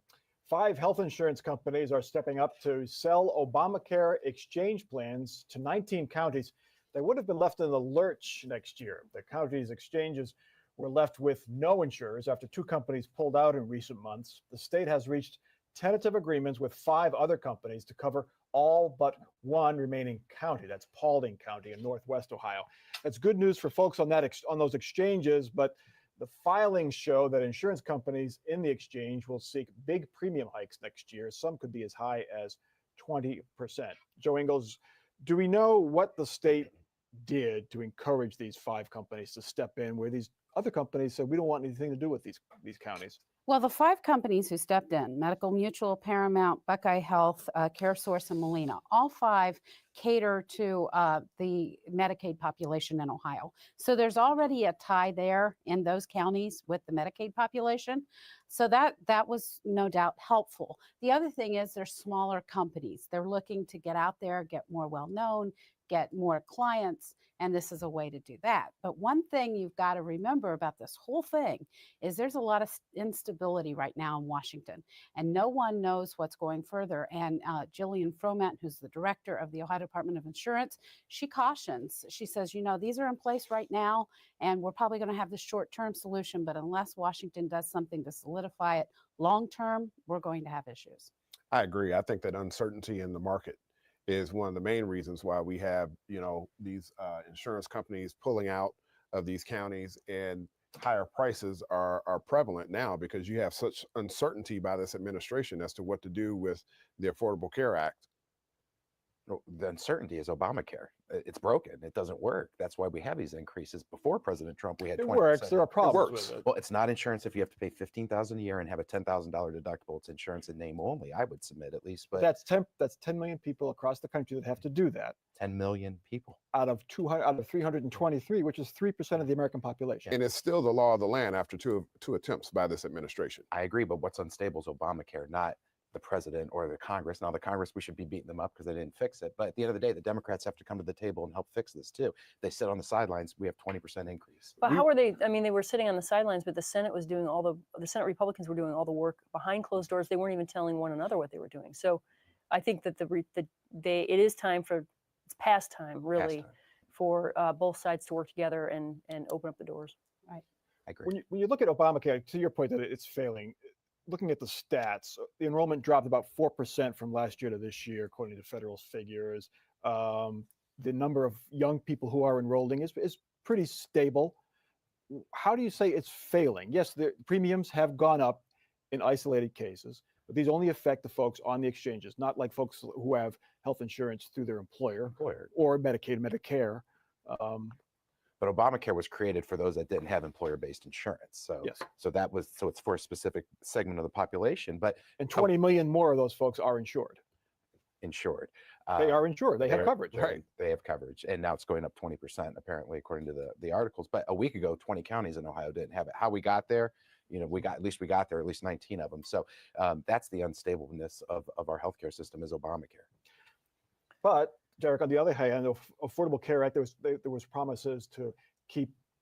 5 health insurance companies are stepping up to sell Obamacare exchange plans to 19 counties. They would have been left in the lurch next year. The counties' exchanges were left with no insurers after 2 companies pulled out in recent months. The state has reached tentative agreements with 5 other companies to cover all but one remaining county. That's Paulding County in Northwest Ohio. That's good news for folks on those exchanges, but the filings show that insurance companies in the exchange will seek big premium hikes next year. Some could be as high as 20%. Joe Ingles, do we know what the state did to encourage these 5 companies to step in where these other companies said we don't want anything to do with these counties? Well, the 5 companies who stepped in, Medical Mutual, Paramount, Buckeye Health, CareSource, and Molina, all 5 cater to the Medicaid population in Ohio. So there's already a tie there in those counties with the Medicaid population. So that was no doubt helpful. The other thing is they're smaller companies. They're looking to get out there, get more well-known, get more clients, and this is a way to do that. But one thing you've got to remember about this whole thing is there's a lot of instability right now in Washington, and no one knows what's going further. And Jillian Froment, who's the director of the Ohio Department of Insurance, she cautions. She says, these are in place right now, and we're probably going to have this short-term solution, but unless Washington does something to solidify it long-term, we're going to have issues. I agree. I think that uncertainty in the market is one of the main reasons why we have, these insurance companies pulling out of these counties, and higher prices are prevalent now because you have such uncertainty by this administration as to what to do with the Affordable Care Act. The uncertainty is Obamacare. It's broken. It doesn't work. That's why we have these increases. Before President Trump, we had 20%. It works. There are problems with it. Well, it's not insurance if you have to pay $15,000 a year and have a $10,000 deductible. It's insurance in name only. I would submit at least, but that's 10 million people across the country that have to do that. 10 million people out of 323, which is 3% of the American population. And it's still the law of the land after two attempts by this administration. I agree, but what's unstable is Obamacare, not the president or the Congress. Now, the Congress, we should be beating them up because they didn't fix it. But at the end of the day, the Democrats have to come to the table and help fix this too. They sit on the sidelines. We have 20% increase. But how were they? I mean, they were sitting on the sidelines, but the Senate was doing the Senate Republicans were doing all the work behind closed doors. They weren't even telling one another what they were doing. So I think that it is time for, it's past time really, for both sides to work together and open up the doors. Right. I agree. When you look at Obamacare, to your point that it's failing, looking at the stats, the enrollment dropped about 4% from last year to this year, according to federal figures. The number of young people who are enrolling is pretty stable. How do you say it's failing? Yes, the premiums have gone up in isolated cases, but these only affect the folks on the exchanges, not like folks who have health insurance through their employer. Or Medicaid, Medicare. But Obamacare was created for those that didn't have employer-based insurance. So, yes. So it's for a specific segment of the population. And 20 million more of those folks are insured. They are insured. They have coverage. Right. They have coverage, and now it's going up 20% apparently, according to the articles. But a week ago, 20 counties in Ohio didn't have it. How we got there? We got there, at least 19 of them. So that's the unstableness of our healthcare system is Obamacare. But Derek, on the other hand, the Affordable Care Act, there was promises to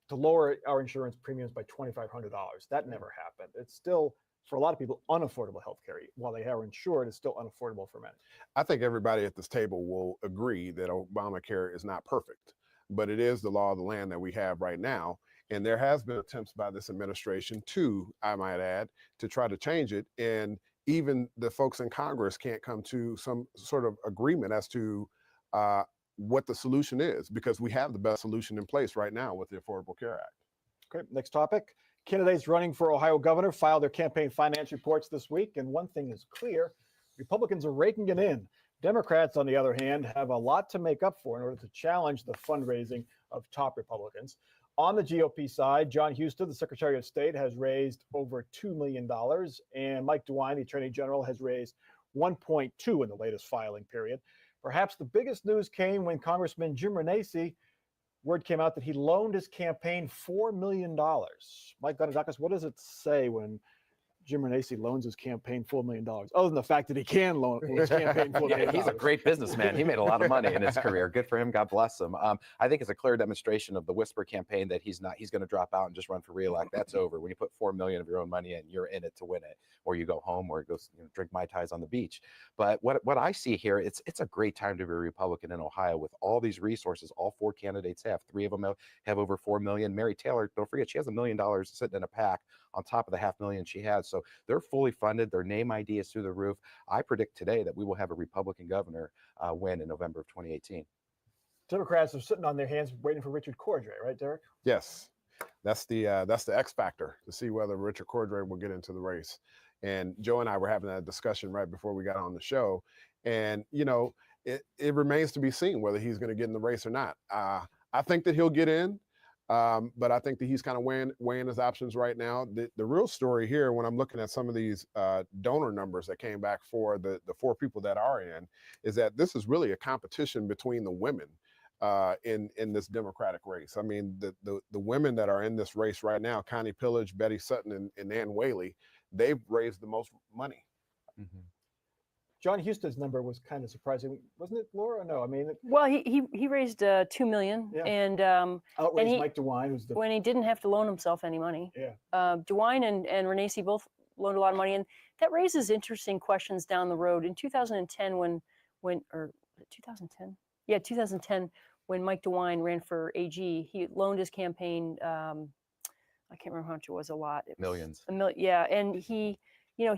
lower our insurance premiums by $2,500. That never happened. It's still, for a lot of people, unaffordable health care. While they are insured, it's still unaffordable for many. I think everybody at this table will agree that Obamacare is not perfect, but it is the law of the land that we have right now. And there has been attempts by this administration to, I might add, to try to change it. And even the folks in Congress can't come to some sort of agreement as to what the solution is, because we have the best solution in place right now with the Affordable Care Act. Okay, next topic. Candidates running for Ohio governor filed their campaign finance reports this week, and one thing is clear, Republicans are raking it in. Democrats, on the other hand, have a lot to make up for in order to challenge the fundraising of top Republicans. On the GOP side, John Husted, the Secretary of State, has raised over $2 million, and Mike DeWine, the Attorney General, has raised $1.2 in the latest filing period. Perhaps the biggest news came when Congressman Jim Renacci, word came out that he loaned his campaign $4 million. Mike Gunadakis, what does it say when Jim Renacci loans his campaign $4 million, other than the fact that he can loan his campaign $4 million? He's a great businessman. He made a lot of money in his career. Good for him. God bless him. I think it's a clear demonstration of the whisper campaign that he's going to drop out and just run for reelect. That's over. When you put $4 million of your own money in, you're in it to win it, or you go home or go drink Mai Tais on the beach. But what I see here, it's a great time to be a Republican in Ohio with all these resources. All 4 candidates have. 3 of them have over $4 million. Mary Taylor, don't forget, she has $1 million sitting in a PAC on top of the $500,000 she has. So they're fully funded. Their name ID is through the roof. I predict today that we will have a Republican governor win in November of 2018. Democrats are sitting on their hands waiting for Richard Cordray, right, Derek? Yes, that's the X factor to see whether Richard Cordray will get into the race. And Joe and I were having that discussion right before we got on the show, and it remains to be seen whether he's going to get in the race or not. I think that he'll get in, but I think that he's kind of weighing his options right now. The real story here, when I'm looking at some of these donor numbers that came back for the 4 people that are in, is that this is really a competition between the women in this Democratic race. I mean, the women that are in this race right now, Connie Pillage, Betty Sutton, and Ann Whaley, they've raised the most money. Mm-hmm. John Huston's number was kind of surprising, wasn't it, Laura? No, I mean, well, he raised $2 million, and outraised Mike DeWine, who's when he didn't have to loan himself any money. Yeah, DeWine and Renacci both loaned a lot of money, and that raises interesting questions down the road. In 2010, when 2010, yeah, 2010. When Mike DeWine ran for AG, he loaned his campaign. I can't remember how much it was. A lot. It was millions. Yeah, and he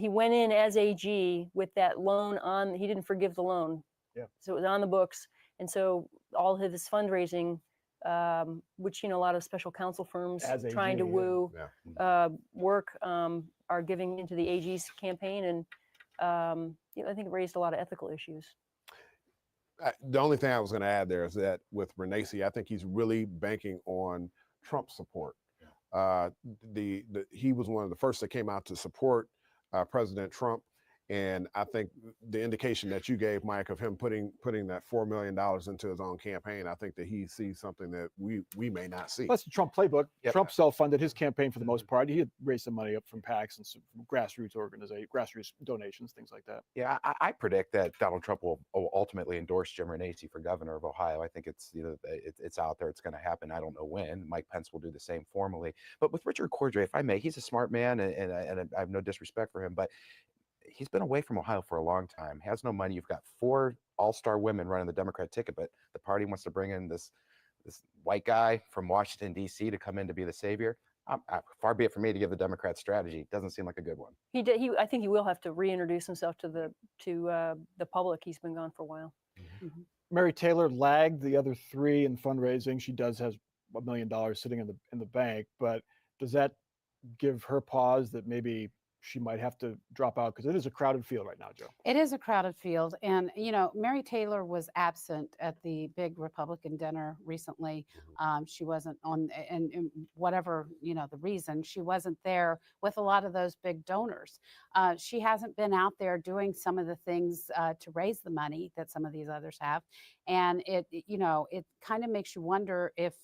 went in as AG with that loan on. He didn't forgive the loan. Yeah. So it was on the books, and so all of his fundraising, which a lot of special counsel firms trying to woo work, are giving into the AG's campaign, and I think it raised a lot of ethical issues. The only thing I was going to add there is that with Renacci, I think he's really banking on Trump support. He was one of the first that came out to support President Trump, and I think the indication that you gave, Mike, of him putting that $4 million into his own campaign, I think that he sees something that we may not see. That's the Trump playbook. Yep. Trump self-funded his campaign for the most part. He had raised some money up from PACs and some grassroots donations, things like that. Yeah, I predict that Donald Trump will ultimately endorse Jim Renacci for governor of Ohio. I think it's it's out there. It's going to happen. I don't know when. Mike Pence will do the same formally. But with Richard Cordray, if I may, he's a smart man, and I have no disrespect for him, but he's been away from Ohio for a long time, has no money. You've got 4 all-star women running the Democrat ticket, but the party wants to bring in this white guy from Washington, D.C. to come in to be the savior. Far be it for me to give the Democrat strategy. Doesn't seem like a good one. I think he will have to reintroduce himself to the public. He's been gone for a while. Mm-hmm. Mary Taylor lagged the other 3 in fundraising. She does have $1 million sitting in the bank, but does that give her pause that maybe she might have to drop out, because it is a crowded field right now, Joe? It is a crowded field. And, Mary Taylor was absent at the big Republican dinner recently. She wasn't on, and whatever, the reason, she wasn't there with a lot of those big donors. She hasn't been out there doing some of the things to raise the money that some of these others have. And it kind of makes you wonder if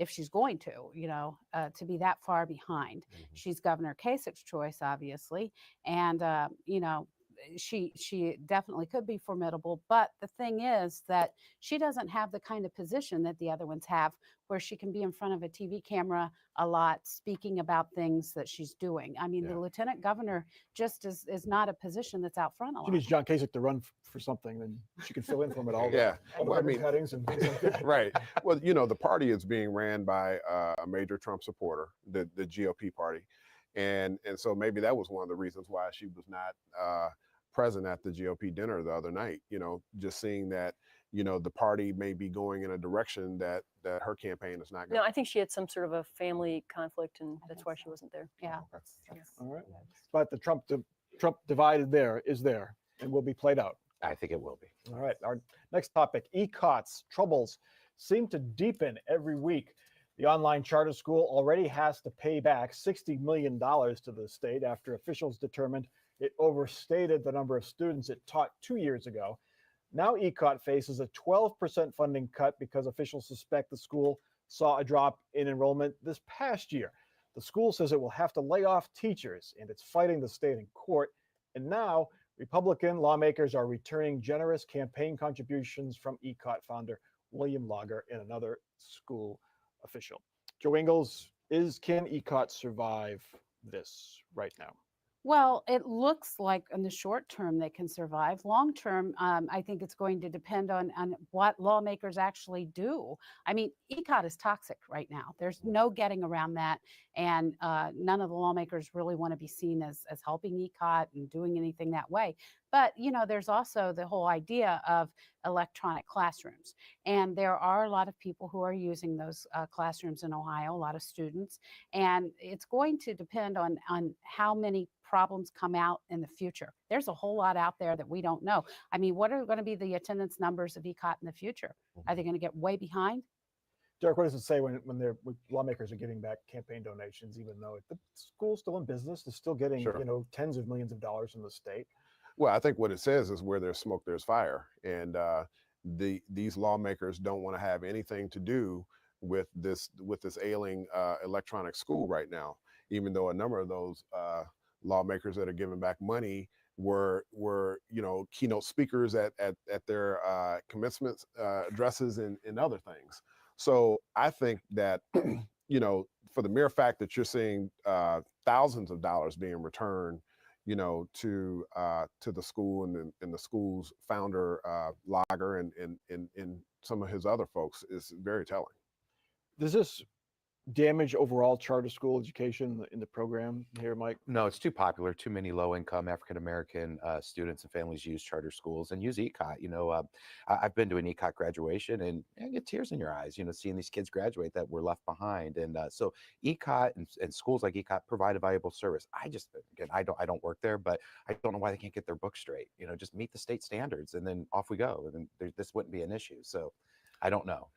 she's going to be that far behind. Mm-hmm. She's Governor Kasich's choice, obviously. And, she definitely could be formidable. But the thing is that she doesn't have the kind of position that the other ones have, where she can be in front of a TV camera a lot, speaking about things that she's doing. I mean, the lieutenant governor just is not a position that's out front a lot. She needs John Kasich to run for something, then she can fill in for him at all. Headings and things like that. Right. Well, the party is being ran by a major Trump supporter, the GOP party. And so maybe that was one of the reasons why she was not present at the GOP dinner the other night, just seeing that, the party may be going in a direction that her campaign is not going. No, I think she had some sort of a family conflict, and that's why she wasn't there. Yeah. All right. But the Trump divide is there and will be played out. I think it will be. All right. Our next topic, ECOT's troubles seem to deepen every week. The online charter school already has to pay back $60 million to the state after officials determined it overstated the number of students it taught 2 years ago. Now ECOT faces a 12% funding cut because officials suspect the school saw a drop in enrollment this past year. The school says it will have to lay off teachers, and it's fighting the state in court. And now Republican lawmakers are returning generous campaign contributions from ECOT founder William Lager and another school official. Joe Ingles, can ECOT survive this right now? Well, it looks like in the short term they can survive. Long term, I think it's going to depend on what lawmakers actually do. I mean, ECOT is toxic right now. There's no getting around that. And none of the lawmakers really want to be seen as helping ECOT and doing anything that way. But, you know, there's also the whole idea of electronic classrooms. And there are a lot of people who are using those classrooms in Ohio, a lot of students. And it's going to depend on how many problems come out in the future. There's a whole lot out there that we don't know. I mean, what are going to be the attendance numbers of ECOT in the future? Are they going to get way behind? Derek, what does it say when lawmakers are giving back campaign donations, even though the school's still in business, is still getting Sure. you know, tens of millions of dollars from the state? Well, I think what it says is where there's smoke, there's fire, and these lawmakers don't want to have anything to do with this ailing electronic school right now. Even though a number of those lawmakers that are giving back money were you know, keynote speakers at their commencement addresses and other things. So I think that you know, for the mere fact that you're seeing thousands of dollars being returned, you know, to the school and the school's founder Lager and some of his other folks is very telling. Does this damage overall charter school education in the program here, Mike? No, it's too popular. Too many low-income African-American students and families use charter schools and use ECOT. You know, I've been to an ECOT graduation and you get tears in your eyes, you know, seeing these kids graduate that were left behind. And so ECOT and schools like ECOT provide a valuable service. Again, I don't work there, but I don't know why they can't get their books straight. You know, just meet the state standards and then off we go. And then this wouldn't be an issue. So I don't know.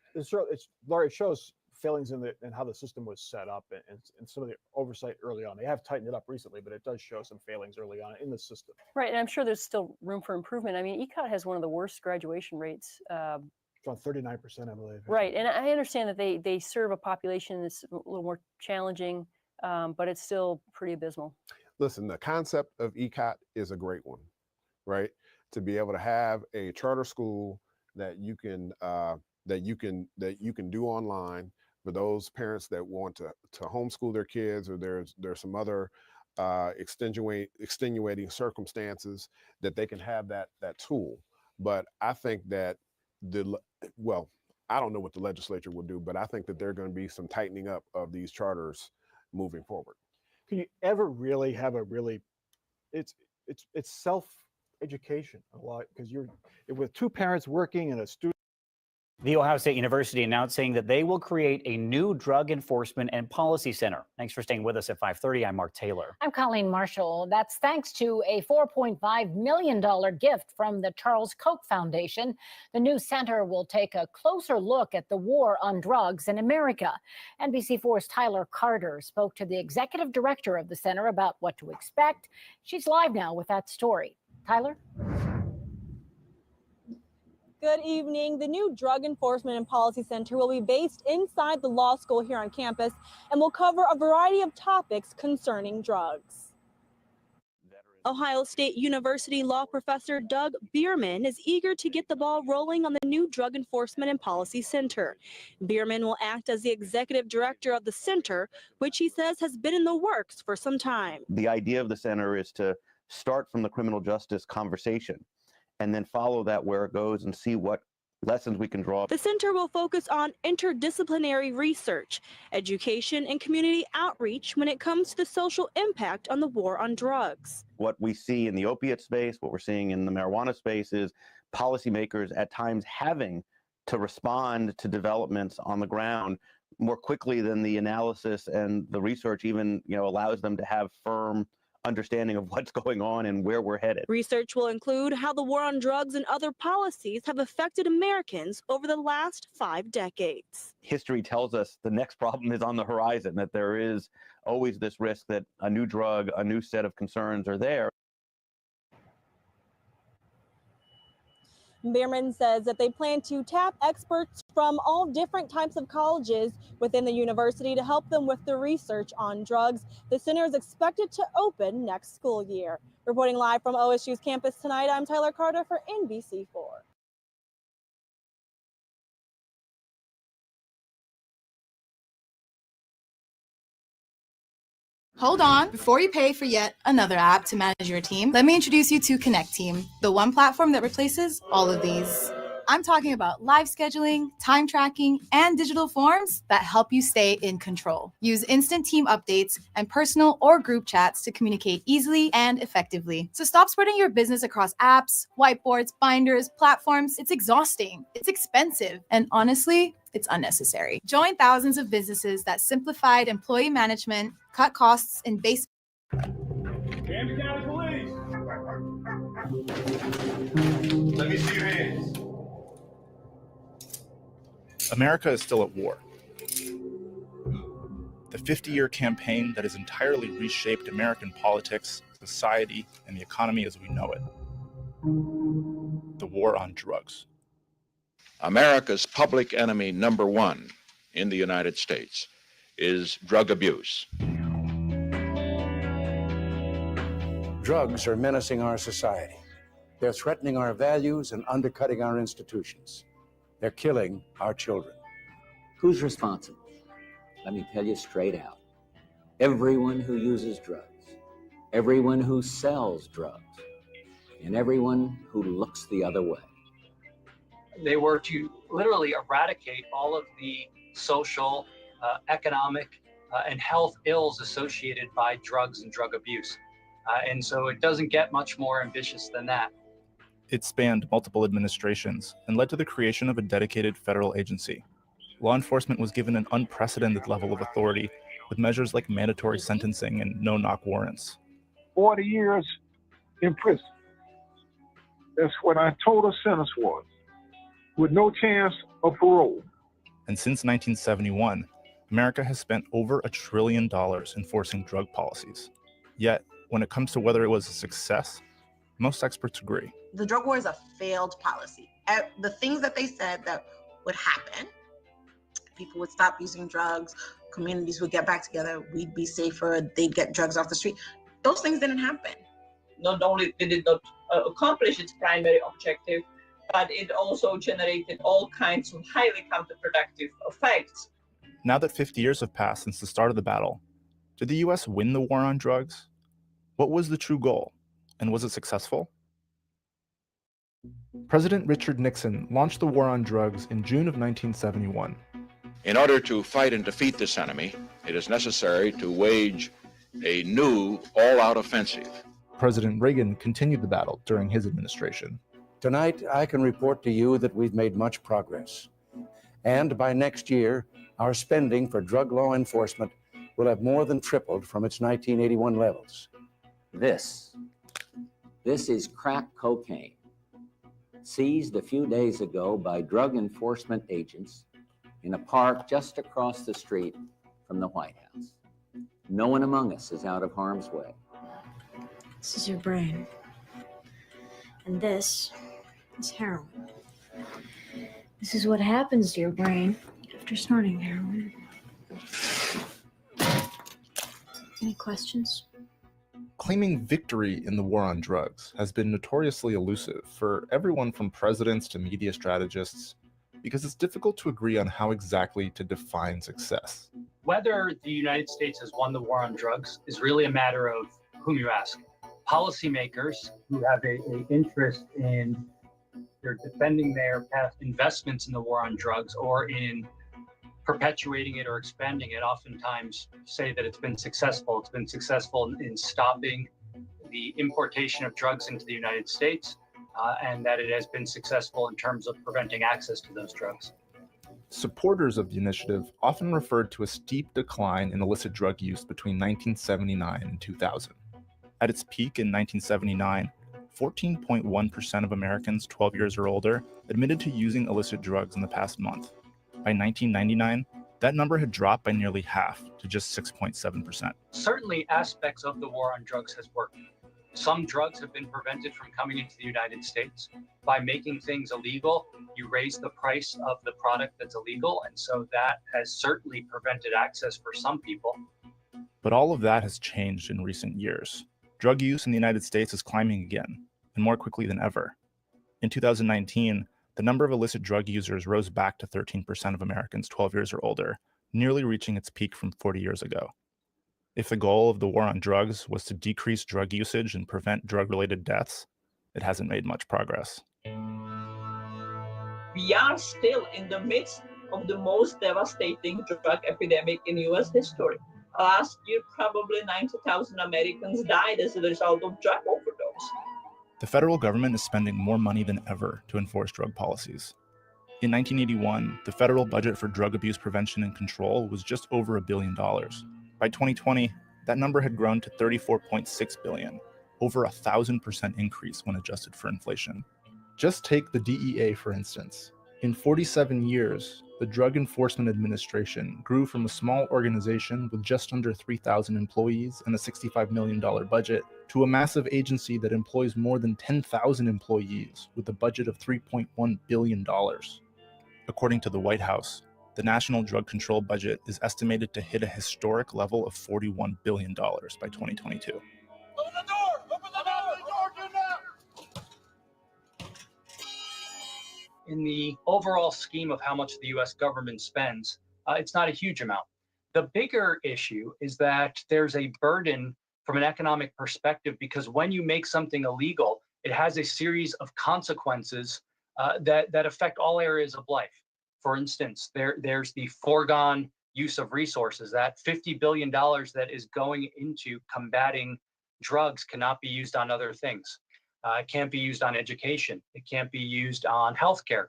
Laura, it shows failings in how the system was set up and some of the oversight early on. They have tightened it up recently, but it does show some failings early on in the system. Right, and I'm sure there's still room for improvement. I mean, ECOT has one of the worst graduation rates. It's on 39%, I believe. Right, and I understand that they serve a population that's a little more challenging, but it's still pretty abysmal. Listen, the concept of ECOT is a great one, right? To be able to have a charter school that you can do online for those parents that want to homeschool their kids, or there's some other extenuating circumstances that they can have that tool. But I think that I don't know what the legislature will do, but I think that there are going to be some tightening up of these charters moving forward. Can you ever really have it's self-education a lot, because you're with two parents working and a student. The Ohio State University announcing that they will create a new drug enforcement and policy center. Thanks for staying with us at 5:30. I'm Mark Taylor. I'm Colleen Marshall. That's thanks to a $4.5 million gift from the Charles Koch Foundation. The new center will take a closer look at the war on drugs in America. NBC4's Tyler Carter spoke to the executive director of the center about what to expect. She's live now with that story. Tyler? Good evening. The new Drug Enforcement and Policy Center will be based inside the law school here on campus and will cover a variety of topics concerning drugs. Ohio State University law professor Doug Bierman is eager to get the ball rolling on the new Drug Enforcement and Policy Center. Bierman will act as the executive director of the center, which he says has been in the works for some time. The idea of the center is to start from the criminal justice conversation and then follow that where it goes and see what lessons we can draw. The center will focus on interdisciplinary research, education, and community outreach when it comes to the social impact on the war on drugs. What we see in the opiate space, what we're seeing in the marijuana space, is policymakers at times having to respond to developments on the ground more quickly than the analysis and the research even allows them to have firm understanding of what's going on and where we're headed. Research will include how the war on drugs and other policies have affected Americans over the last 5 decades. History tells us the next problem is on the horizon, that there is always this risk that a new drug, a new set of concerns are there. Bierman says that they plan to tap experts from all different types of colleges within the university to help them with the research on drugs. The center is expected to open next school year. Reporting live from OSU's campus tonight, I'm Tyler Carter for NBC4. Hold on, before you pay for yet another app to manage your team, let me introduce you to Connect Team, the one platform that replaces all of these. I'm talking about live scheduling, time tracking, and digital forms that help you stay in control. Use instant team updates and personal or group chats to communicate easily and effectively. So stop spreading your business across apps, whiteboards, binders, platforms. It's exhausting, it's expensive, and honestly, it's unnecessary. Join thousands of businesses that simplified employee management, cut costs, and base. Camden County Police. Let me see your hands. America is still at war. The 50-year campaign that has entirely reshaped American politics, society, and the economy as we know it. The war on drugs. America's public enemy number one in the United States is drug abuse. Drugs are menacing our society. They're threatening our values and undercutting our institutions. They're killing our children. Who's responsible? Let me tell you straight out. Everyone who uses drugs, everyone who sells drugs, and everyone who looks the other way. They were to literally eradicate all of the social, economic, and health ills associated by drugs and drug abuse. And so it doesn't get much more ambitious than that. It spanned multiple administrations and led to the creation of a dedicated federal agency. Law enforcement was given an unprecedented level of authority with measures like mandatory sentencing and no-knock warrants. 40 years in prison. That's what our total sentence was, with no chance of parole. And since 1971, America has spent over $1 trillion enforcing drug policies. Yet, when it comes to whether it was a success, most experts agree. The drug war is a failed policy. The things that they said that would happen, people would stop using drugs, communities would get back together, we'd be safer, they'd get drugs off the street. Those things didn't happen. Not only did it not accomplish its primary objective, but it also generated all kinds of highly counterproductive effects. Now that 50 years have passed since the start of the battle, did the U.S. win the war on drugs? What was the true goal, and was it successful? President Richard Nixon launched the war on drugs in June of 1971. In order to fight and defeat this enemy, it is necessary to wage a new all-out offensive. President Reagan continued the battle during his administration. Tonight, I can report to you that we've made much progress. And by next year, our spending for drug law enforcement will have more than tripled from its 1981 levels. This is crack cocaine, seized a few days ago by drug enforcement agents in a park just across the street from the White House. No one among us is out of harm's way. This is your brain. And this is heroin. This is what happens to your brain after snorting heroin. Any questions? Claiming victory in the war on drugs has been notoriously elusive for everyone from presidents to media strategists, because it's difficult to agree on how exactly to define success. Whether the United States has won the war on drugs is really a matter of whom you ask. Policymakers who have an interest in they're defending their past investments in the war on drugs or in perpetuating it or expanding it oftentimes say that it's been successful. It's been successful in stopping the importation of drugs into the United States, and that it has been successful in terms of preventing access to those drugs. Supporters of the initiative often referred to a steep decline in illicit drug use between 1979 and 2000. At its peak in 1979, 14.1% of Americans 12 years or older admitted to using illicit drugs in the past month. By 1999, that number had dropped by nearly half to just 6.7%. Certainly aspects of the war on drugs has worked. Some drugs have been prevented from coming into the United States. By making things illegal, you raise the price of the product that's illegal, and so that has certainly prevented access for some people. But all of that has changed in recent years. Drug use in the United States is climbing again, and more quickly than ever. In 2019, the number of illicit drug users rose back to 13% of Americans 12 years or older, nearly reaching its peak from 40 years ago. If the goal of the war on drugs was to decrease drug usage and prevent drug-related deaths, it hasn't made much progress. We are still in the midst of the most devastating drug epidemic in US history. Last year, probably 90,000 Americans died as a result of drug overdose. The federal government is spending more money than ever to enforce drug policies. In 1981, the federal budget for drug abuse prevention and control was just over $1 billion. By 2020, that number had grown to $34.6 billion, over 1,000% increase when adjusted for inflation. Just take the DEA, for instance. In 47 years, the Drug Enforcement Administration grew from a small organization with just under 3,000 employees and a $65 million budget to a massive agency that employs more than 10,000 employees with a budget of $3.1 billion. According to the White House, the national drug control budget is estimated to hit a historic level of $41 billion by 2022. In the overall scheme of how much the US government spends, it's not a huge amount. The bigger issue is that there's a burden from an economic perspective because when you make something illegal, it has a series of consequences that affect all areas of life. For instance, there's the foregone use of resources. That $50 billion that is going into combating drugs cannot be used on other things. It can't be used on education. It can't be used on healthcare.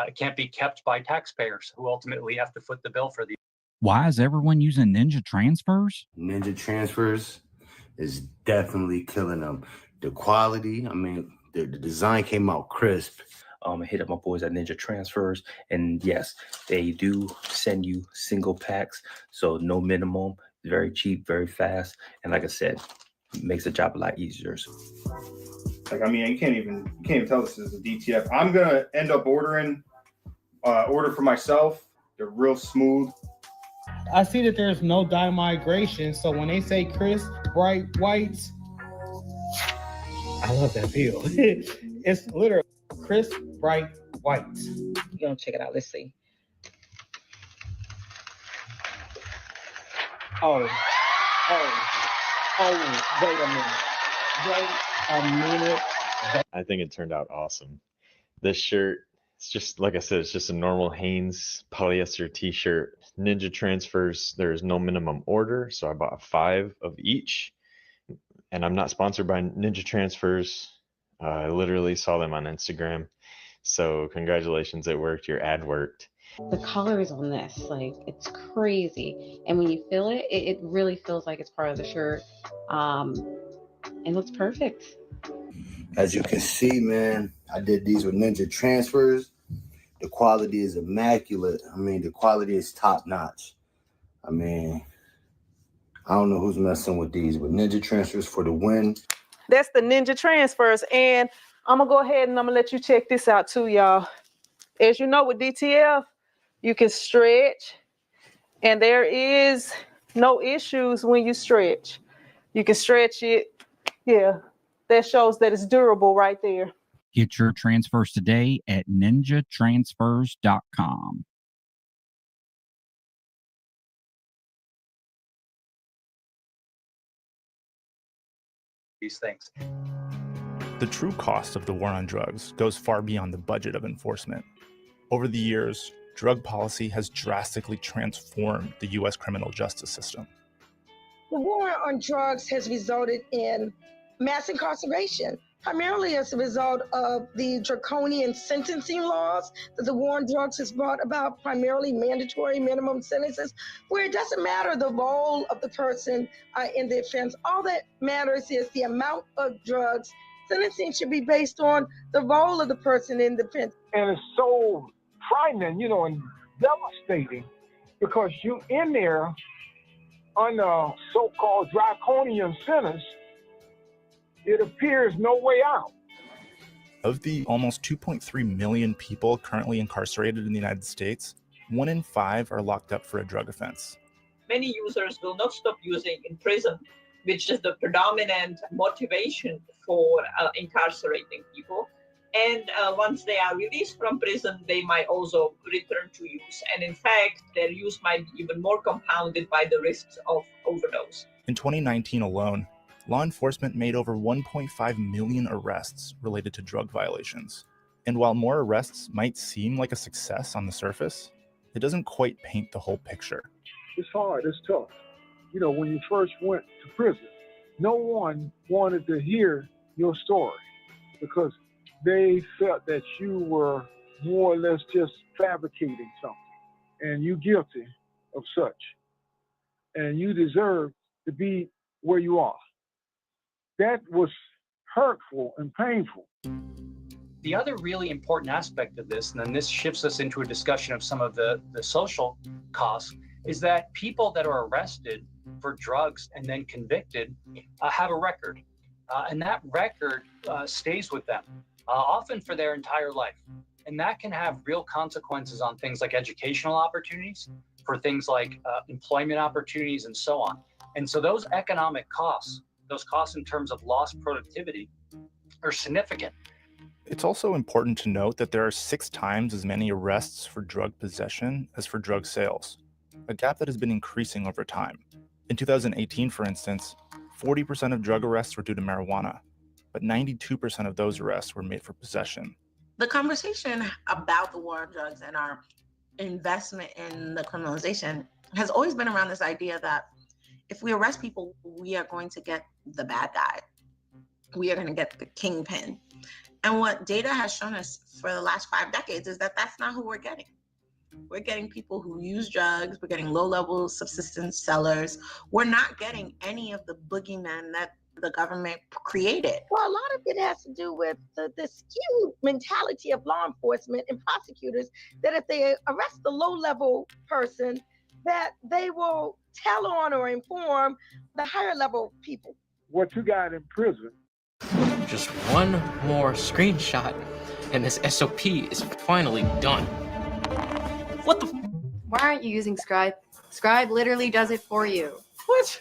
It can't be kept by taxpayers who ultimately have to foot the bill for these. Why is everyone using Ninja transfers? Ninja transfers is definitely killing them. The quality, I mean, the design came out crisp. I hit up my boys at Ninja Transfers, and yes, they do send you single packs, so no minimum, very cheap, very fast, and like I said, it makes the job a lot easier. Like, I mean, you can't even tell this is a DTF. I'm gonna end up ordering order for myself. They're real smooth. I see that there's no dye migration, so when they say crisp, bright whites, I love that feel. It's literally crisp, bright whites. You're gonna check it out. Let's see. Oh, wait a minute. Wait a minute. I think it turned out awesome. This shirt, it's just, like I said, it's just a normal Hanes polyester t-shirt. Ninja Transfers, there is no minimum order, so I bought 5 of each. And I'm not sponsored by Ninja Transfers. I literally saw them on Instagram. So congratulations, it worked. Your ad worked. The colors on this, like, it's crazy. And when you feel it, it really feels like it's part of the shirt. It looks perfect. As you can see, man, I did these with Ninja Transfers. The quality is immaculate. I mean, the quality is top notch. I mean, I don't know who's messing with these, but Ninja Transfers for the win. That's the Ninja Transfers. And I'm going to go ahead and I'm going to let you check this out too, y'all. As you know, with DTF, you can stretch. And there is no issues when you stretch. You can stretch it. Yeah, that shows that it's durable right there. Get your transfers today at ninjatransfers.com. These things. The true cost of the war on drugs goes far beyond the budget of enforcement. Over the years, drug policy has drastically transformed the U.S. criminal justice system. The war on drugs has resulted in mass incarceration, primarily as a result of the draconian sentencing laws that the war on drugs has brought about, primarily mandatory minimum sentences, where it doesn't matter the role of the person in the offense. All that matters is the amount of drugs. Sentencing should be based on the role of the person in the offense. And it's so frightening, you know, and devastating because you in there on a so-called draconian sentence, it appears no way out. Of the almost 2.3 million people currently incarcerated in the United States, 1 in 5 are locked up for a drug offense. Many users will not stop using in prison, which is the predominant motivation for incarcerating people. And once they are released from prison, they might also return to use. And in fact, their use might be even more compounded by the risks of overdose. In 2019 alone, law enforcement made over 1.5 million arrests related to drug violations. And while more arrests might seem like a success on the surface, it doesn't quite paint the whole picture. It's hard, it's tough. You know, when you first went to prison, no one wanted to hear your story because they felt that you were more or less just fabricating something and you guilty of such. And you deserve to be where you are. That was hurtful and painful. The other really important aspect of this, and then this shifts us into a discussion of some of the social costs, is that people that are arrested for drugs and then convicted have a record. And that record stays with them, often for their entire life. And that can have real consequences on things like educational opportunities, for things like employment opportunities and so on. And so those economic costs, those costs in terms of lost productivity, are significant. It's also important to note that there are 6 times as many arrests for drug possession as for drug sales, a gap that has been increasing over time. In 2018, for instance, 40% of drug arrests were due to marijuana, but 92% of those arrests were made for possession. The conversation about the war on drugs and our investment in the criminalization has always been around this idea that if we arrest people, we are going to get the bad guy. We are going to get the kingpin. And what data has shown us for the last 5 decades is that that's not who we're getting. We're getting people who use drugs. We're getting low-level subsistence sellers. We're not getting any of the boogeymen that the government created. Well, a lot of it has to do with the skewed mentality of law enforcement and prosecutors that if they arrest the low-level person, that they will tell on or inform the higher-level people. What you got in prison. Just one more screenshot, and this SOP is finally done. What the? Why aren't you using Scribe? Scribe literally does it for you. What?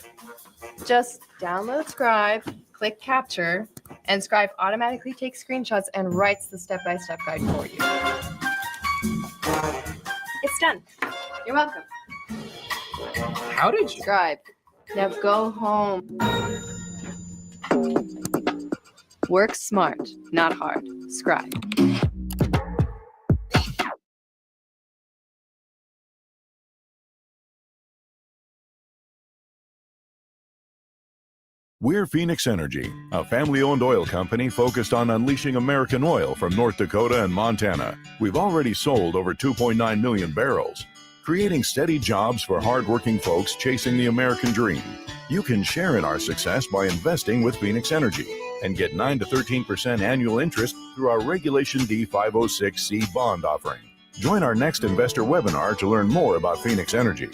Just download Scribe, click capture, and Scribe automatically takes screenshots and writes the step-by-step guide for you. It's done. You're welcome. How did you? Scribe. Now go home. Work smart, not hard. Scribe. We're Phoenix Energy, a family-owned oil company focused on unleashing American oil from North Dakota and Montana. We've already sold over 2.9 million barrels, creating steady jobs for hardworking folks chasing the American dream. You can share in our success by investing with Phoenix Energy and get 9 to 13% annual interest through our Regulation D 506C bond offering. Join our next investor webinar to learn more about Phoenix Energy.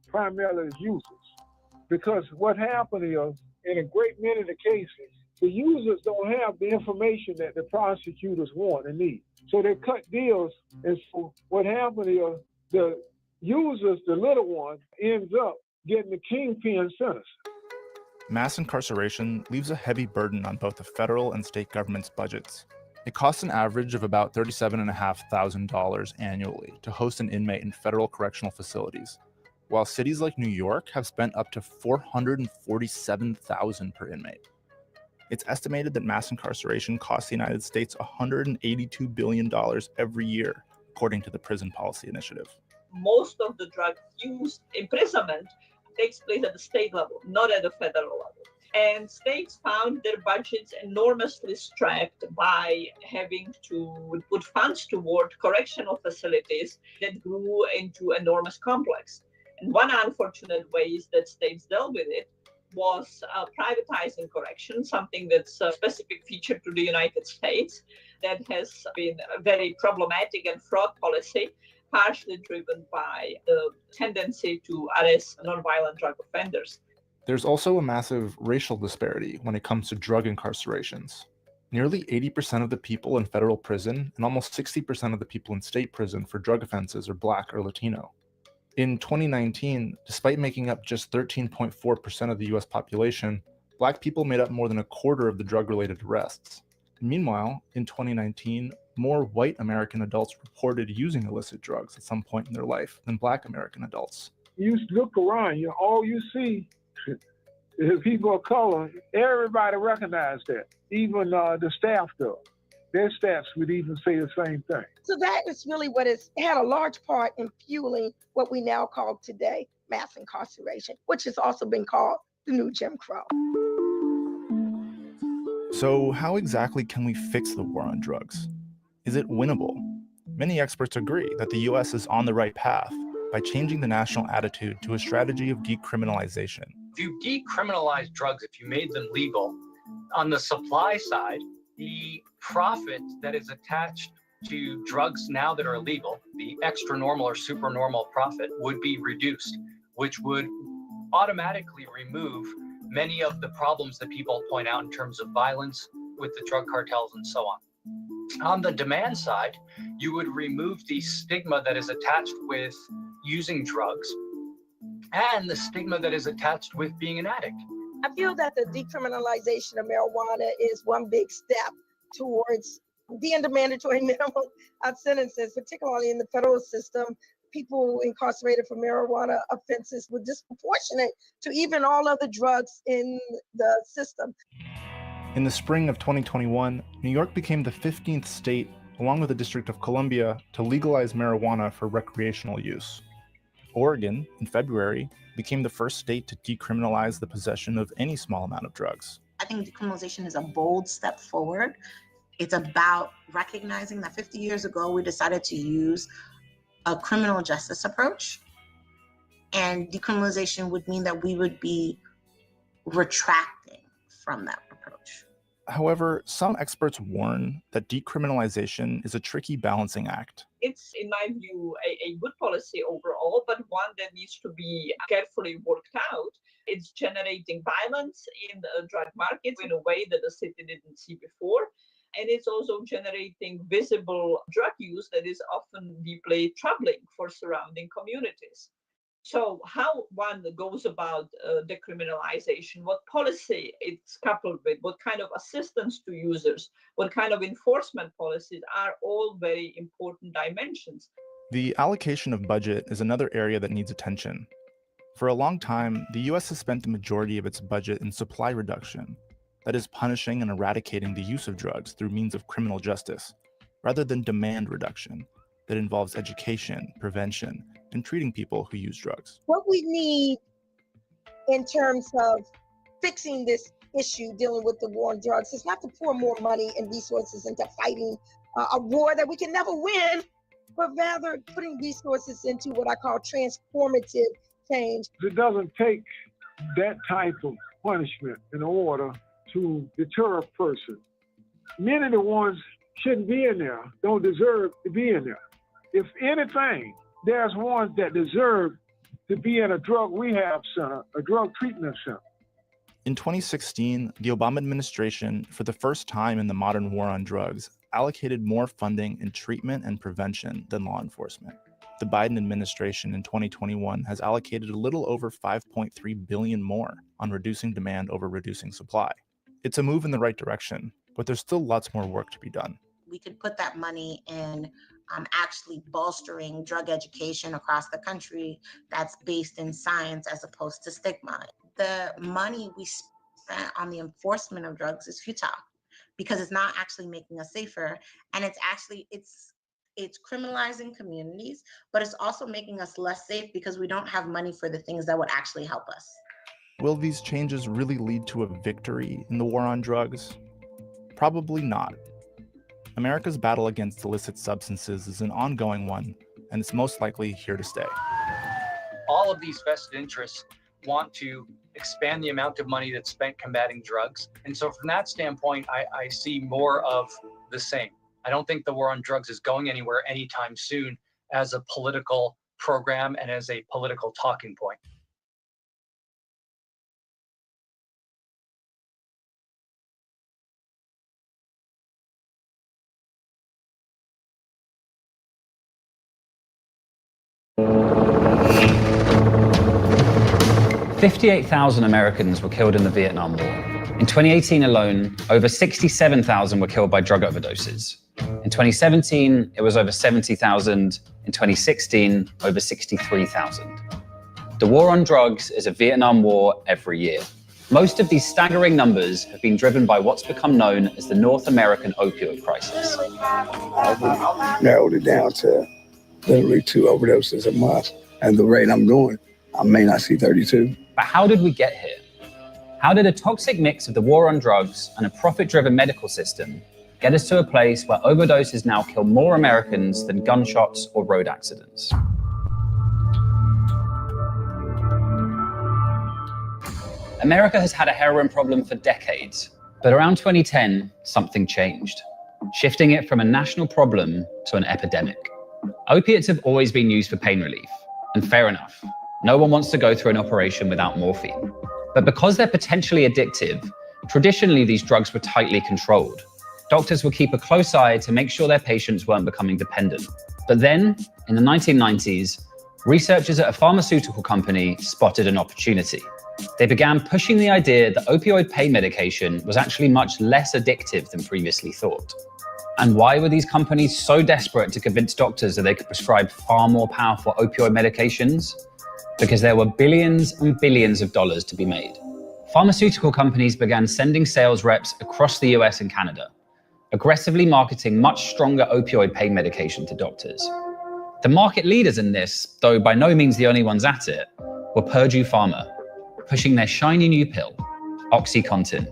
Primarily as users. Because what happened is, in a great many of the cases, the users don't have the information that the prosecutors want and need. So they cut deals, and so what happened is the users, the little one, ends up getting the kingpin sentence. Mass incarceration leaves a heavy burden on both the federal and state government's budgets. It costs an average of about $37,500 annually to host an inmate in federal correctional facilities, while cities like New York have spent up to $447,000 per inmate. It's estimated that mass incarceration costs the United States $182 billion every year, according to the Prison Policy Initiative. Most of the drug use imprisonment takes place at the state level, not at the federal level. And states found their budgets enormously strapped by having to put funds toward correctional facilities that grew into enormous complex. And one unfortunate way that states dealt with it was privatizing correction, something that's a specific feature to the United States that has been a very problematic and fraught policy, partially driven by the tendency to arrest nonviolent drug offenders. There's also a massive racial disparity when it comes to drug incarcerations. Nearly 80% of the people in federal prison and almost 60% of the people in state prison for drug offenses are Black or Latino. In 2019, despite making up just 13.4% of the US population, Black people made up more than a quarter of the drug-related arrests. Meanwhile, in 2019, more white American adults reported using illicit drugs at some point in their life than Black American adults. You look around, all you see is people of color. Everybody recognized that. Even the staff does. Their staffs would even say the same thing. So that is really what has had a large part in fueling what we now call today mass incarceration, which has also been called the new Jim Crow. So how exactly can we fix the war on drugs? Is it winnable? Many experts agree that the US is on the right path by changing the national attitude to a strategy of decriminalization. If you decriminalize drugs, if you made them legal, on the supply side, the profit that is attached to drugs now that are illegal, the extra normal or supernormal profit, would be reduced, which would automatically remove many of the problems that people point out in terms of violence with the drug cartels and so on. On the demand side, you would remove the stigma that is attached with using drugs and the stigma that is attached with being an addict. I feel that the decriminalization of marijuana is one big step towards the end of mandatory minimum sentences, particularly in the federal system. People incarcerated for marijuana offenses were disproportionate to even all other drugs in the system. In the spring of 2021, New York became the 15th state, along with the District of Columbia, to legalize marijuana for recreational use. Oregon, in February, became the first state to decriminalize the possession of any small amount of drugs. I think decriminalization is a bold step forward. It's about recognizing that 50 years ago, we decided to use a criminal justice approach, and decriminalization would mean that we would be retracting from that approach. However, some experts warn that decriminalization is a tricky balancing act. It's, in my view, a good policy overall, but one that needs to be carefully worked out. It's generating violence in the drug markets in a way that the city didn't see before. And it's also generating visible drug use that is often deeply troubling for surrounding communities. So how one goes about decriminalization, what policy it's coupled with, what kind of assistance to users, what kind of enforcement policies are all very important dimensions. The allocation of budget is another area that needs attention. For a long time, the US has spent the majority of its budget in supply reduction, that is, punishing and eradicating the use of drugs through means of criminal justice, rather than demand reduction, that involves education, prevention, and treating people who use drugs. What we need in terms of fixing this issue dealing with the war on drugs is not to pour more money and resources into fighting a war that we can never win, but rather putting resources into what I call transformative change. It doesn't take that type of punishment in order to deter a person. Many of the ones shouldn't be in there, don't deserve to be in there. If anything, there's ones that deserve to be in a drug rehab center, a drug treatment center. In 2016, the Obama administration, for the first time in the modern war on drugs, allocated more funding in treatment and prevention than law enforcement. The Biden administration in 2021 has allocated a little over $5.3 billion more on reducing demand over reducing supply. It's a move in the right direction, but there's still lots more work to be done. We could put that money in actually bolstering drug education across the country that's based in science as opposed to stigma. The money we spent on the enforcement of drugs is futile because it's not actually making us safer, and it's criminalizing communities, but it's also making us less safe because we don't have money for the things that would actually help us. Will these changes really lead to a victory in the war on drugs? Probably not. America's battle against illicit substances is an ongoing one, and it's most likely here to stay. All of these vested interests want to expand the amount of money that's spent combating drugs. And so from that standpoint, I see more of the same. I don't think the war on drugs is going anywhere anytime soon as a political program and as a political talking point. $58,000 Americans were killed in the Vietnam War. In 2018 alone, over 67,000 were killed by drug overdoses. In 2017, it was over 70,000. In 2016, over 63,000. The war on drugs is a Vietnam War every year. Most of these staggering numbers have been driven by what's become known as the North American opioid crisis. I narrowed it down to literally 2 overdoses a month. And the rate I'm going, I may not see 32. But how did we get here? How did a toxic mix of the war on drugs and a profit-driven medical system get us to a place where overdoses now kill more Americans than gunshots or road accidents? America has had a heroin problem for decades, but around 2010, something changed, shifting it from a national problem to an epidemic. Opiates have always been used for pain relief, and fair enough. No one wants to go through an operation without morphine. But because they're potentially addictive, traditionally these drugs were tightly controlled. Doctors would keep a close eye to make sure their patients weren't becoming dependent. But then, in the 1990s, researchers at a pharmaceutical company spotted an opportunity. They began pushing the idea that opioid pain medication was actually much less addictive than previously thought. And why were these companies so desperate to convince doctors that they could prescribe far more powerful opioid medications? Because there were billions and billions of dollars to be made. Pharmaceutical companies began sending sales reps across the US and Canada, aggressively marketing much stronger opioid pain medication to doctors. The market leaders in this, though by no means the only ones at it, were Purdue Pharma, pushing their shiny new pill, OxyContin.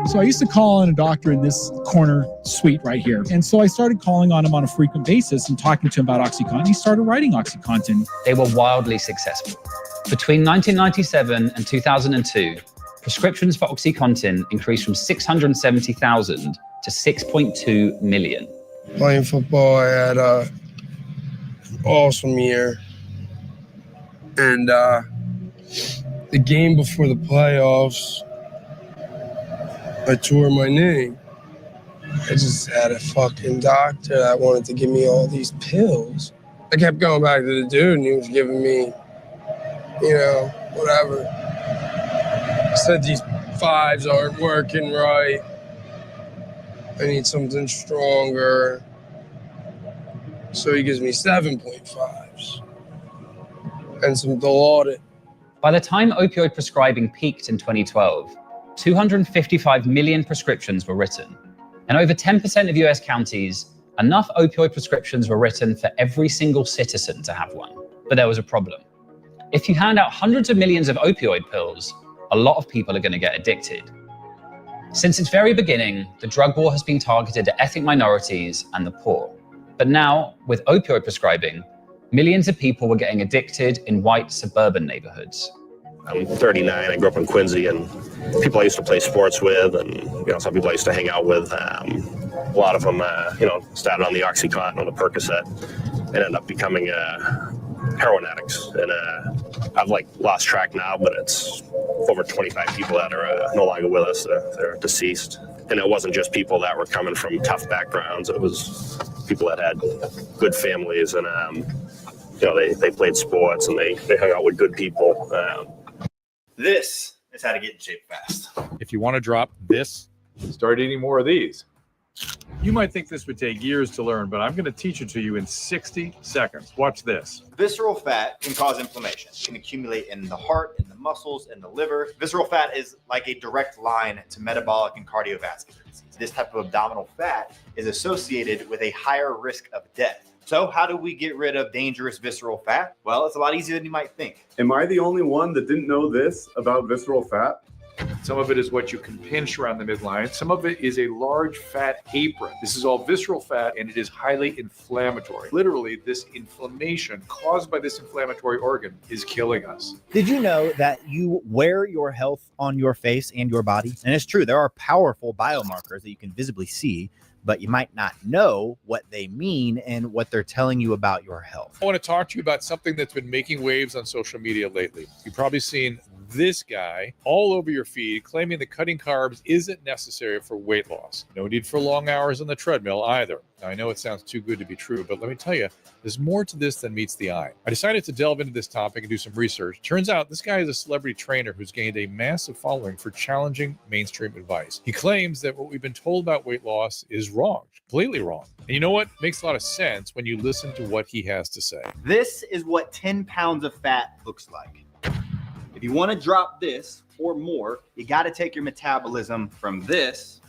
So I used to call on a doctor in this corner suite right here. And so I started calling on him on a frequent basis and talking to him about OxyContin. He started writing OxyContin. They were wildly successful. Between 1997 and 2002, prescriptions for OxyContin increased from 670,000 to 6.2 million. Playing football, I had an awesome year. And the game before the playoffs, I tore my knee. I just had a fucking doctor that wanted to give me all these pills. I kept going back to the dude and he was giving me, whatever. He said these 5s aren't working right. I need something stronger. So he gives me 7.5s and some Dilaudid. By the time opioid prescribing peaked in 2012, 255 million prescriptions were written. In over 10% of US counties, enough opioid prescriptions were written for every single citizen to have one. But there was a problem. If you hand out hundreds of millions of opioid pills, a lot of people are going to get addicted. Since its very beginning, the drug war has been targeted at ethnic minorities and the poor. But now, with opioid prescribing, millions of people were getting addicted in white suburban neighborhoods. I'm 39. I grew up in Quincy, and people I used to play sports with, and some people I used to hang out with. A lot of them, started on the OxyContin or the Percocet, and ended up becoming heroin addicts. And I've lost track now, but it's over 25 people that are no longer with us. They're deceased, and it wasn't just people that were coming from tough backgrounds. It was people that had good families, and they played sports and they hung out with good people. This is how to get in shape fast. If you want to drop this, start eating more of these. You might think this would take years to learn, but I'm going to teach it to you in 60 seconds. Watch this. Visceral fat can cause inflammation. It can accumulate in the heart, in the muscles, in the liver. Visceral fat is like a direct line to metabolic and cardiovascular disease. This type of abdominal fat is associated with a higher risk of death. So how do we get rid of dangerous visceral fat? Well, it's a lot easier than you might think. Am I the only one that didn't know this about visceral fat? Some of it is what you can pinch around the midline. Some of it is a large fat apron. This is all visceral fat, and it is highly inflammatory. Literally, this inflammation caused by this inflammatory organ is killing us. Did you know that you wear your health on your face and your body? And it's true, there are powerful biomarkers that you can visibly see, but you might not know what they mean and what they're telling you about your health. I want to talk to you about something that's been making waves on social media lately. You've probably seen this guy all over your feed claiming that cutting carbs isn't necessary for weight loss. No need for long hours on the treadmill either. Now, I know it sounds too good to be true, but let me tell you, there's more to this than meets the eye. I decided to delve into this topic and do some research. Turns out this guy is a celebrity trainer who's gained a massive following for challenging mainstream advice. He claims that what we've been told about weight loss is wrong, completely wrong. And you know what? Makes a lot of sense when you listen to what he has to say. This is what 10 pounds of fat looks like. If you want to drop this or more, you got to take your metabolism from this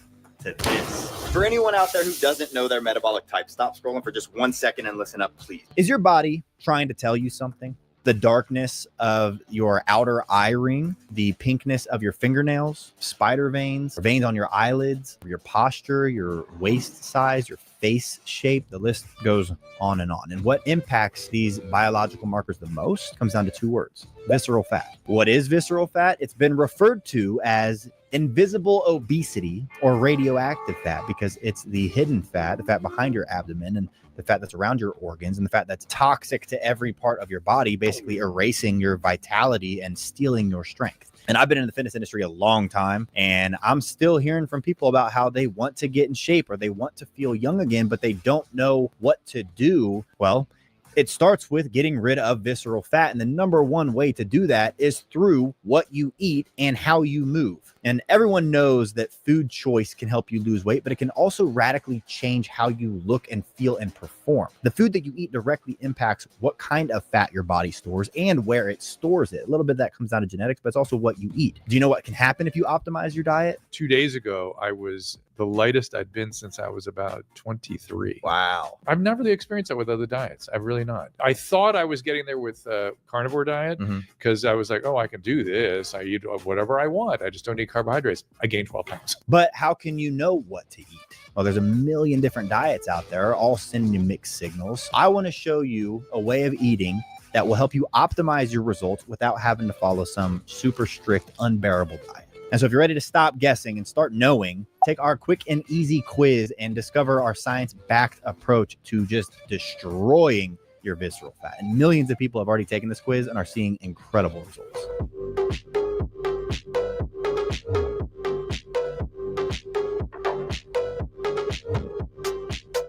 to this. For anyone out there who doesn't know their metabolic type, stop scrolling for just 1 second and listen up, please. Is your body trying to tell you something? The darkness of your outer eye ring, the pinkness of your fingernails, spider veins, veins on your eyelids, your posture, your waist size, your face shape, the list goes on. And what impacts these biological markers the most comes down to two words: visceral fat. What is visceral fat? It's been referred to as invisible obesity or radioactive fat because it's the hidden fat, the fat behind your abdomen, and the fat that's around your organs, and the fat that's toxic to every part of your body, basically erasing your vitality and stealing your strength. And I've been in the fitness industry a long time, and I'm still hearing from people about how they want to get in shape or they want to feel young again, but they don't know what to do. Well, it starts with getting rid of visceral fat. And the number one way to do that is through what you eat and how you move. And everyone knows that food choice can help you lose weight, but it can also radically change how you look and feel and perform. The food that you eat directly impacts what kind of fat your body stores and where it stores it. A little bit of that comes down to genetics, but it's also what you eat. Do you know what can happen if you optimize your diet? 2 days ago, I was the lightest I'd been since I was about 23. Wow. I've never really experienced that with other diets. I've really not. I thought I was getting there with carnivore diet because I was like, oh, I can do this. I eat whatever I want. I just don't need carbohydrates. I gained 12 pounds. But how can you know what to eat? Well, there's a million different diets out there, all sending you mixed signals. I want to show you a way of eating that will help you optimize your results without having to follow some super strict, unbearable diet. And so if you're ready to stop guessing and start knowing, take our quick and easy quiz and discover our science-backed approach to just destroying your visceral fat. And millions of people have already taken this quiz and are seeing incredible results.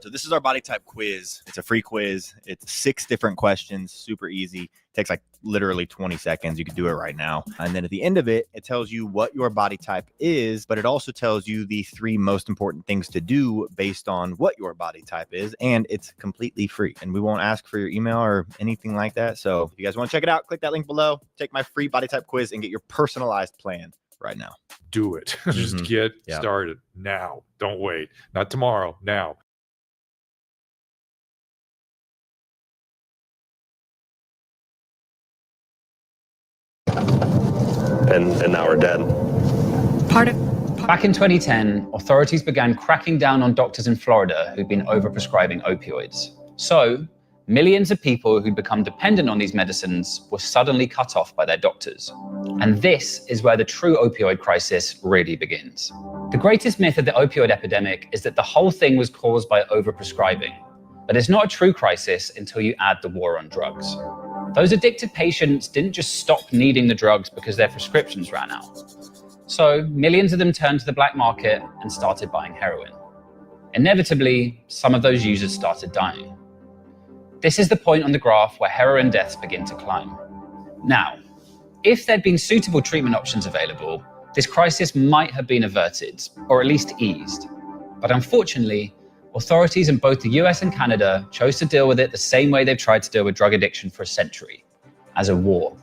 So this is our body type quiz. It's a free quiz. It's 6 different questions, super easy. It takes like literally 20 seconds. You can do it right now. And then at the end of it, it tells you what your body type is, but it also tells you the 3 most important things to do based on what your body type is. And it's completely free. And we won't ask for your email or anything like that. So if you guys want to check it out, click that link below. Take my free body type quiz and get your personalized plan right now. Do it. Just get started now. Don't wait. Not tomorrow. Now. And now we're dead. Back in 2010, authorities began cracking down on doctors in Florida who'd been overprescribing opioids. So, millions of people who'd become dependent on these medicines were suddenly cut off by their doctors. And this is where the true opioid crisis really begins. The greatest myth of the opioid epidemic is that the whole thing was caused by overprescribing. But it's not a true crisis until you add the war on drugs. Those addicted patients didn't just stop needing the drugs because their prescriptions ran out. So millions of them turned to the black market and started buying heroin. Inevitably, some of those users started dying. This is the point on the graph where heroin deaths begin to climb. Now, if there'd been suitable treatment options available, this crisis might have been averted, or at least eased. But unfortunately, authorities in both the US and Canada chose to deal with it the same way they've tried to deal with drug addiction for a century, as a war.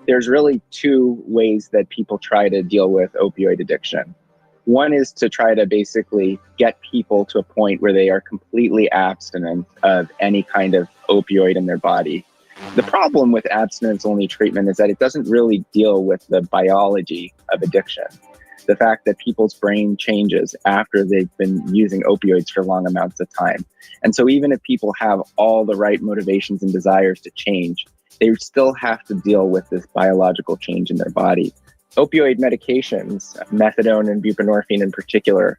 There's really 2 ways that people try to deal with opioid addiction. One is to try to basically get people to a point where they are completely abstinent of any kind of opioid in their body. The problem with abstinence-only treatment is that it doesn't really deal with the biology of addiction. The fact that people's brain changes after they've been using opioids for long amounts of time. And so even if people have all the right motivations and desires to change, they still have to deal with this biological change in their body. Opioid medications, methadone and buprenorphine in particular,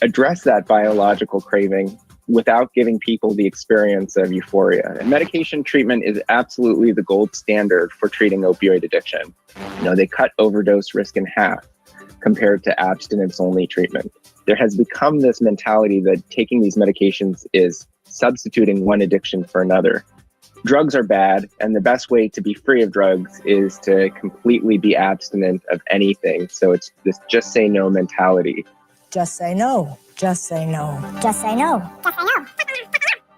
address that biological craving without giving people the experience of euphoria. And medication treatment is absolutely the gold standard for treating opioid addiction. They cut overdose risk in half compared to abstinence-only treatment. There has become this mentality that taking these medications is substituting one addiction for another. Drugs are bad, and the best way to be free of drugs is to completely be abstinent of anything. So it's this just say no mentality. Just say no. Just say no. Just say no. Just say no.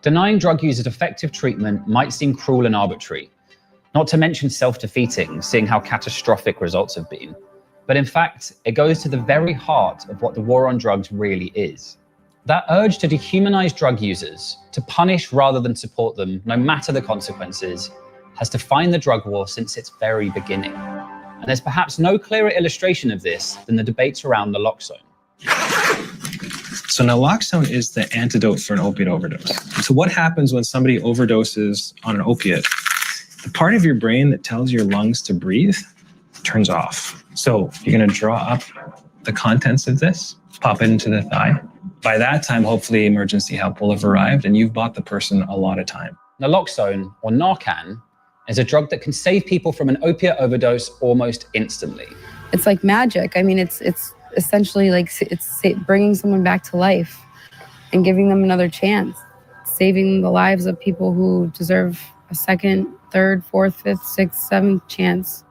Denying drug users effective treatment might seem cruel and arbitrary, not to mention self-defeating, seeing how catastrophic results have been. But in fact, it goes to the very heart of what the war on drugs really is. That urge to dehumanize drug users, to punish rather than support them, no matter the consequences, has defined the drug war since its very beginning. And there's perhaps no clearer illustration of this than the debates around naloxone. So naloxone is the antidote for an opiate overdose. So what happens when somebody overdoses on an opiate? The part of your brain that tells your lungs to breathe turns off. So you're going to draw up the contents of this, pop it into the thigh. By that time, hopefully emergency help will have arrived and you've bought the person a lot of time. Naloxone, or Narcan, is a drug that can save people from an opiate overdose almost instantly. It's like magic. I mean, it's essentially like it's bringing someone back to life and giving them another chance, saving the lives of people who deserve a second, third, fourth, fifth, sixth, seventh chance.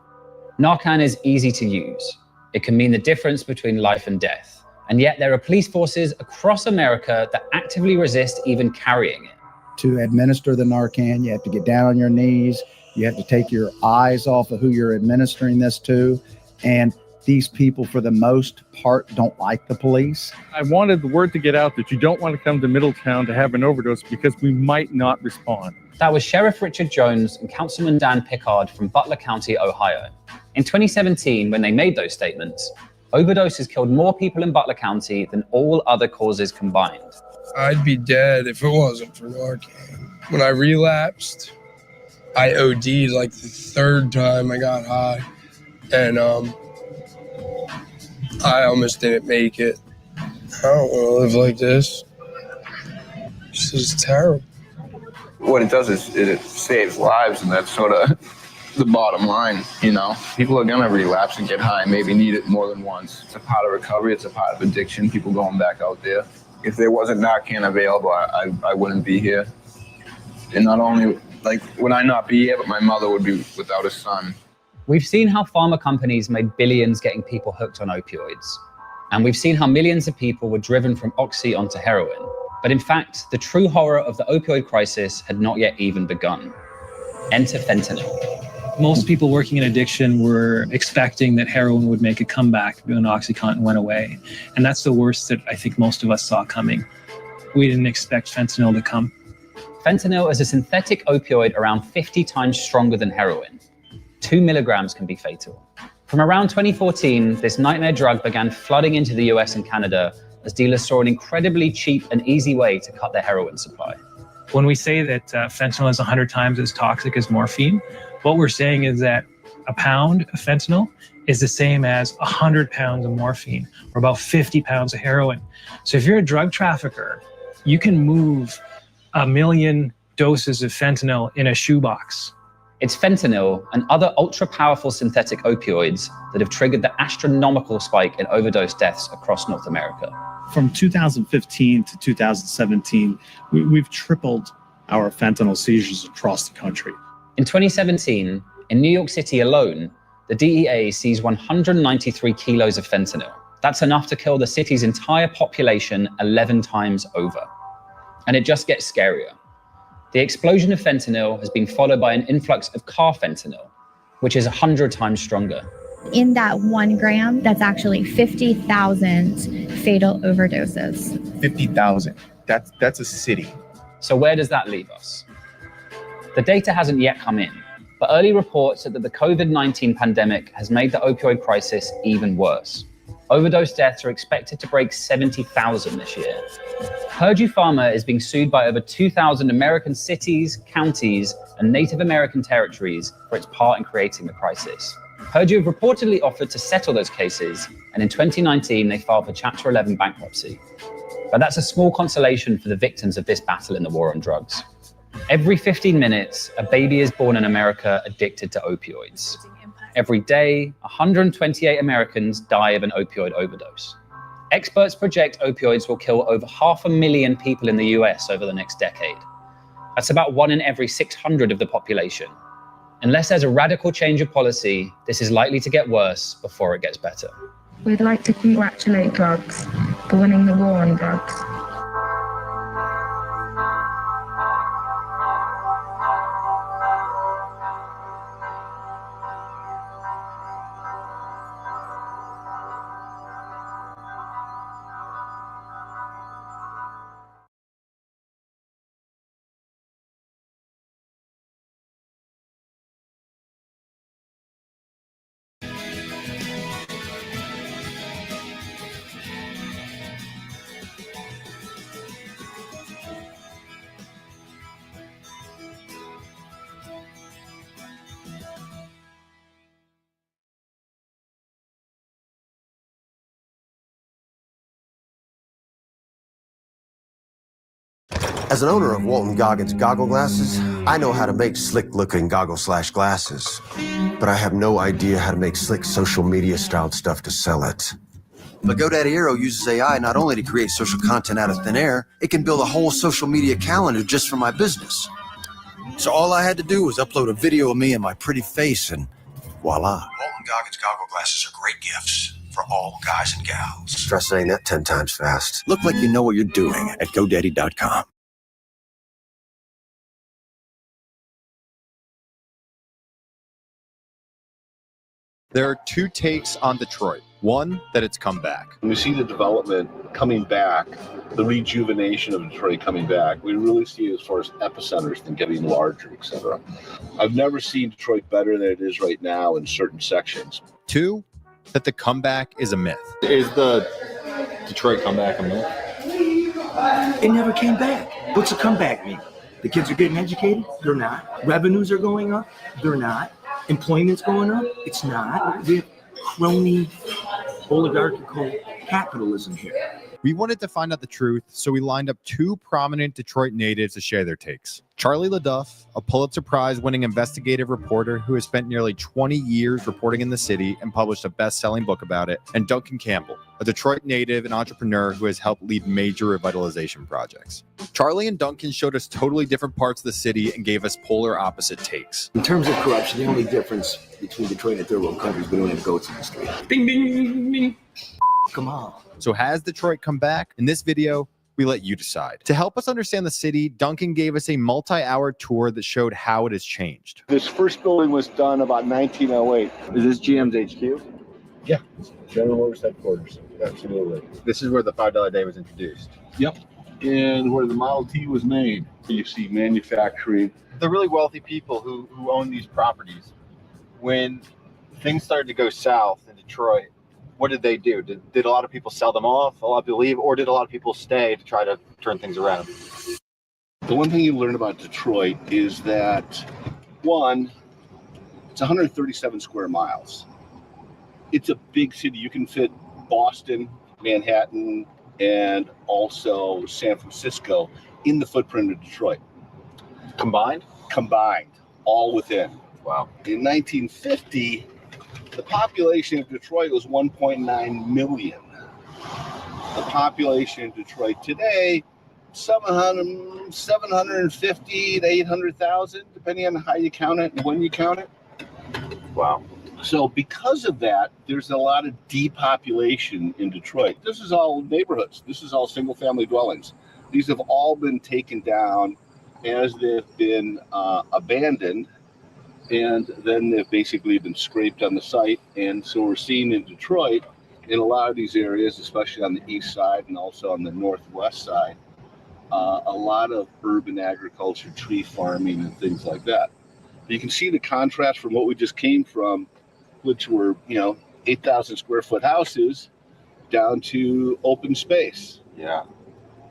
Narcan is easy to use. It can mean the difference between life and death. And yet there are police forces across America that actively resist even carrying it. To administer the Narcan, you have to get down on your knees. You have to take your eyes off of who you're administering this to. And these people, for the most part, don't like the police. I wanted the word to get out that you don't want to come to Middletown to have an overdose because we might not respond. That was Sheriff Richard Jones and Councilman Dan Pickard from Butler County, Ohio. In 2017, when they made those statements, overdoses killed more people in Butler County than all other causes combined. I'd be dead if it wasn't for Narcan. When I relapsed, I OD'd like the third time I got high. And I almost didn't make it. I don't want to live like this. This is terrible. What it does is it saves lives, and that's sort of the bottom line, People are going to relapse and get high and maybe need it more than once. It's a part of recovery. It's a part of addiction, people going back out there. If there wasn't Narcan available, I wouldn't be here. And not only, would I not be here, but my mother would be without a son. We've seen how pharma companies made billions getting people hooked on opioids. And we've seen how millions of people were driven from oxy onto heroin. But in fact, the true horror of the opioid crisis had not yet even begun. Enter fentanyl. Most people working in addiction were expecting that heroin would make a comeback when OxyContin went away. And that's the worst that I think most of us saw coming. We didn't expect fentanyl to come. Fentanyl is a synthetic opioid around 50 times stronger than heroin. 2 milligrams can be fatal. From around 2014, this nightmare drug began flooding into the US and Canada as dealers saw an incredibly cheap and easy way to cut their heroin supply. When we say that fentanyl is 100 times as toxic as morphine, what we're saying is that a pound of fentanyl is the same as 100 pounds of morphine, or about 50 pounds of heroin. So if you're a drug trafficker, you can move 1 million doses of fentanyl in a shoebox. It's fentanyl and other ultra-powerful synthetic opioids that have triggered the astronomical spike in overdose deaths across North America. From 2015 to 2017, we've tripled our fentanyl seizures across the country. In 2017, in New York City alone, the DEA seized 193 kilos of fentanyl. That's enough to kill the city's entire population 11 times over. And it just gets scarier. The explosion of fentanyl has been followed by an influx of carfentanil, which is 100 times stronger. In that 1 gram, that's actually 50,000 fatal overdoses. 50,000. That's a city. So where does that leave us? The data hasn't yet come in, but early reports said that the COVID-19 pandemic has made the opioid crisis even worse. Overdose deaths are expected to break 70,000 this year. Purdue Pharma is being sued by over 2,000 American cities, counties, and Native American territories for its part in creating the crisis. Purdue have reportedly offered to settle those cases, and in 2019, they filed for Chapter 11 bankruptcy. But that's a small consolation for the victims of this battle in the war on drugs. Every 15 minutes, a baby is born in America addicted to opioids. Every day, 128 Americans die of an opioid overdose. Experts project opioids will kill over 500,000 people in the US over the next decade. That's about 1 in every 600 of the population. Unless there's a radical change of policy, this is likely to get worse before it gets better. We'd like to congratulate drugs for winning the war on drugs. As an owner of Walton Goggins goggle glasses, I know how to make slick-looking goggle/glasses. But I have no idea how to make slick social media-styled stuff to sell it. But GoDaddy Aero uses AI not only to create social content out of thin air, it can build a whole social media calendar just for my business. So all I had to do was upload a video of me and my pretty face, and voila. Walton Goggins goggle glasses are great gifts for all guys and gals. Try saying that 10 times fast. Look like you know what you're doing at GoDaddy.com. There are two takes on Detroit. One, that it's come back. When we see the development coming back, the rejuvenation of Detroit coming back, we really see it as far as epicenters and getting larger, etc. I've never seen Detroit better than it is right now in certain sections. Two, that the comeback is a myth. Is the Detroit comeback a myth? It never came back. What's a comeback mean? The kids are getting educated? They're not. Revenues are going up? They're not. Employment's going up? It's not. We have crony, oligarchical capitalism here. We wanted to find out the truth, so we lined up two prominent Detroit natives to share their takes. Charlie LaDuff, a Pulitzer Prize-winning investigative reporter who has spent nearly 20 years reporting in the city and published a best-selling book about it, and Duncan Campbell, a Detroit native and entrepreneur who has helped lead major revitalization projects. Charlie and Duncan showed us totally different parts of the city and gave us polar opposite takes. In terms of corruption, the only difference between Detroit and third world countries, we don't have goats in the street. Ding, ding, ding, ding. Come on. So has Detroit come back? In this video, we let you decide. To help us understand the city, Duncan gave us a multi-hour tour that showed how it has changed. This first building was done about 1908. Is this GM's HQ? Yeah, General Motors headquarters. Absolutely. This is where the $5 day was introduced. Yep. And where the Model T was made. You see manufacturing. The really wealthy people who own these properties, when things started to go south in Detroit, what did they do? Did a lot of people sell them off? A lot of people leave? Or did a lot of people stay to try to turn things around? The one thing you learn about Detroit is that, one, it's 137 square miles. It's a big city. You can fit Boston, Manhattan, and also San Francisco in the footprint of Detroit. Combined? Combined, all within. Wow. In 1950, the population of Detroit was 1.9 million. The population of Detroit today, 750 to 800,000, depending on how you count it and when you count it. Wow. So because of that, there's a lot of depopulation in Detroit. This is all neighborhoods. This is all single-family dwellings. These have all been taken down as they've been abandoned, and then they've basically been scraped on the site. And so we're seeing in Detroit, in a lot of these areas, especially on the east side and also on the northwest side, a lot of urban agriculture, tree farming, and things like that. You can see the contrast from what we just came from, which were, 8,000 square foot houses, down to open space. Yeah.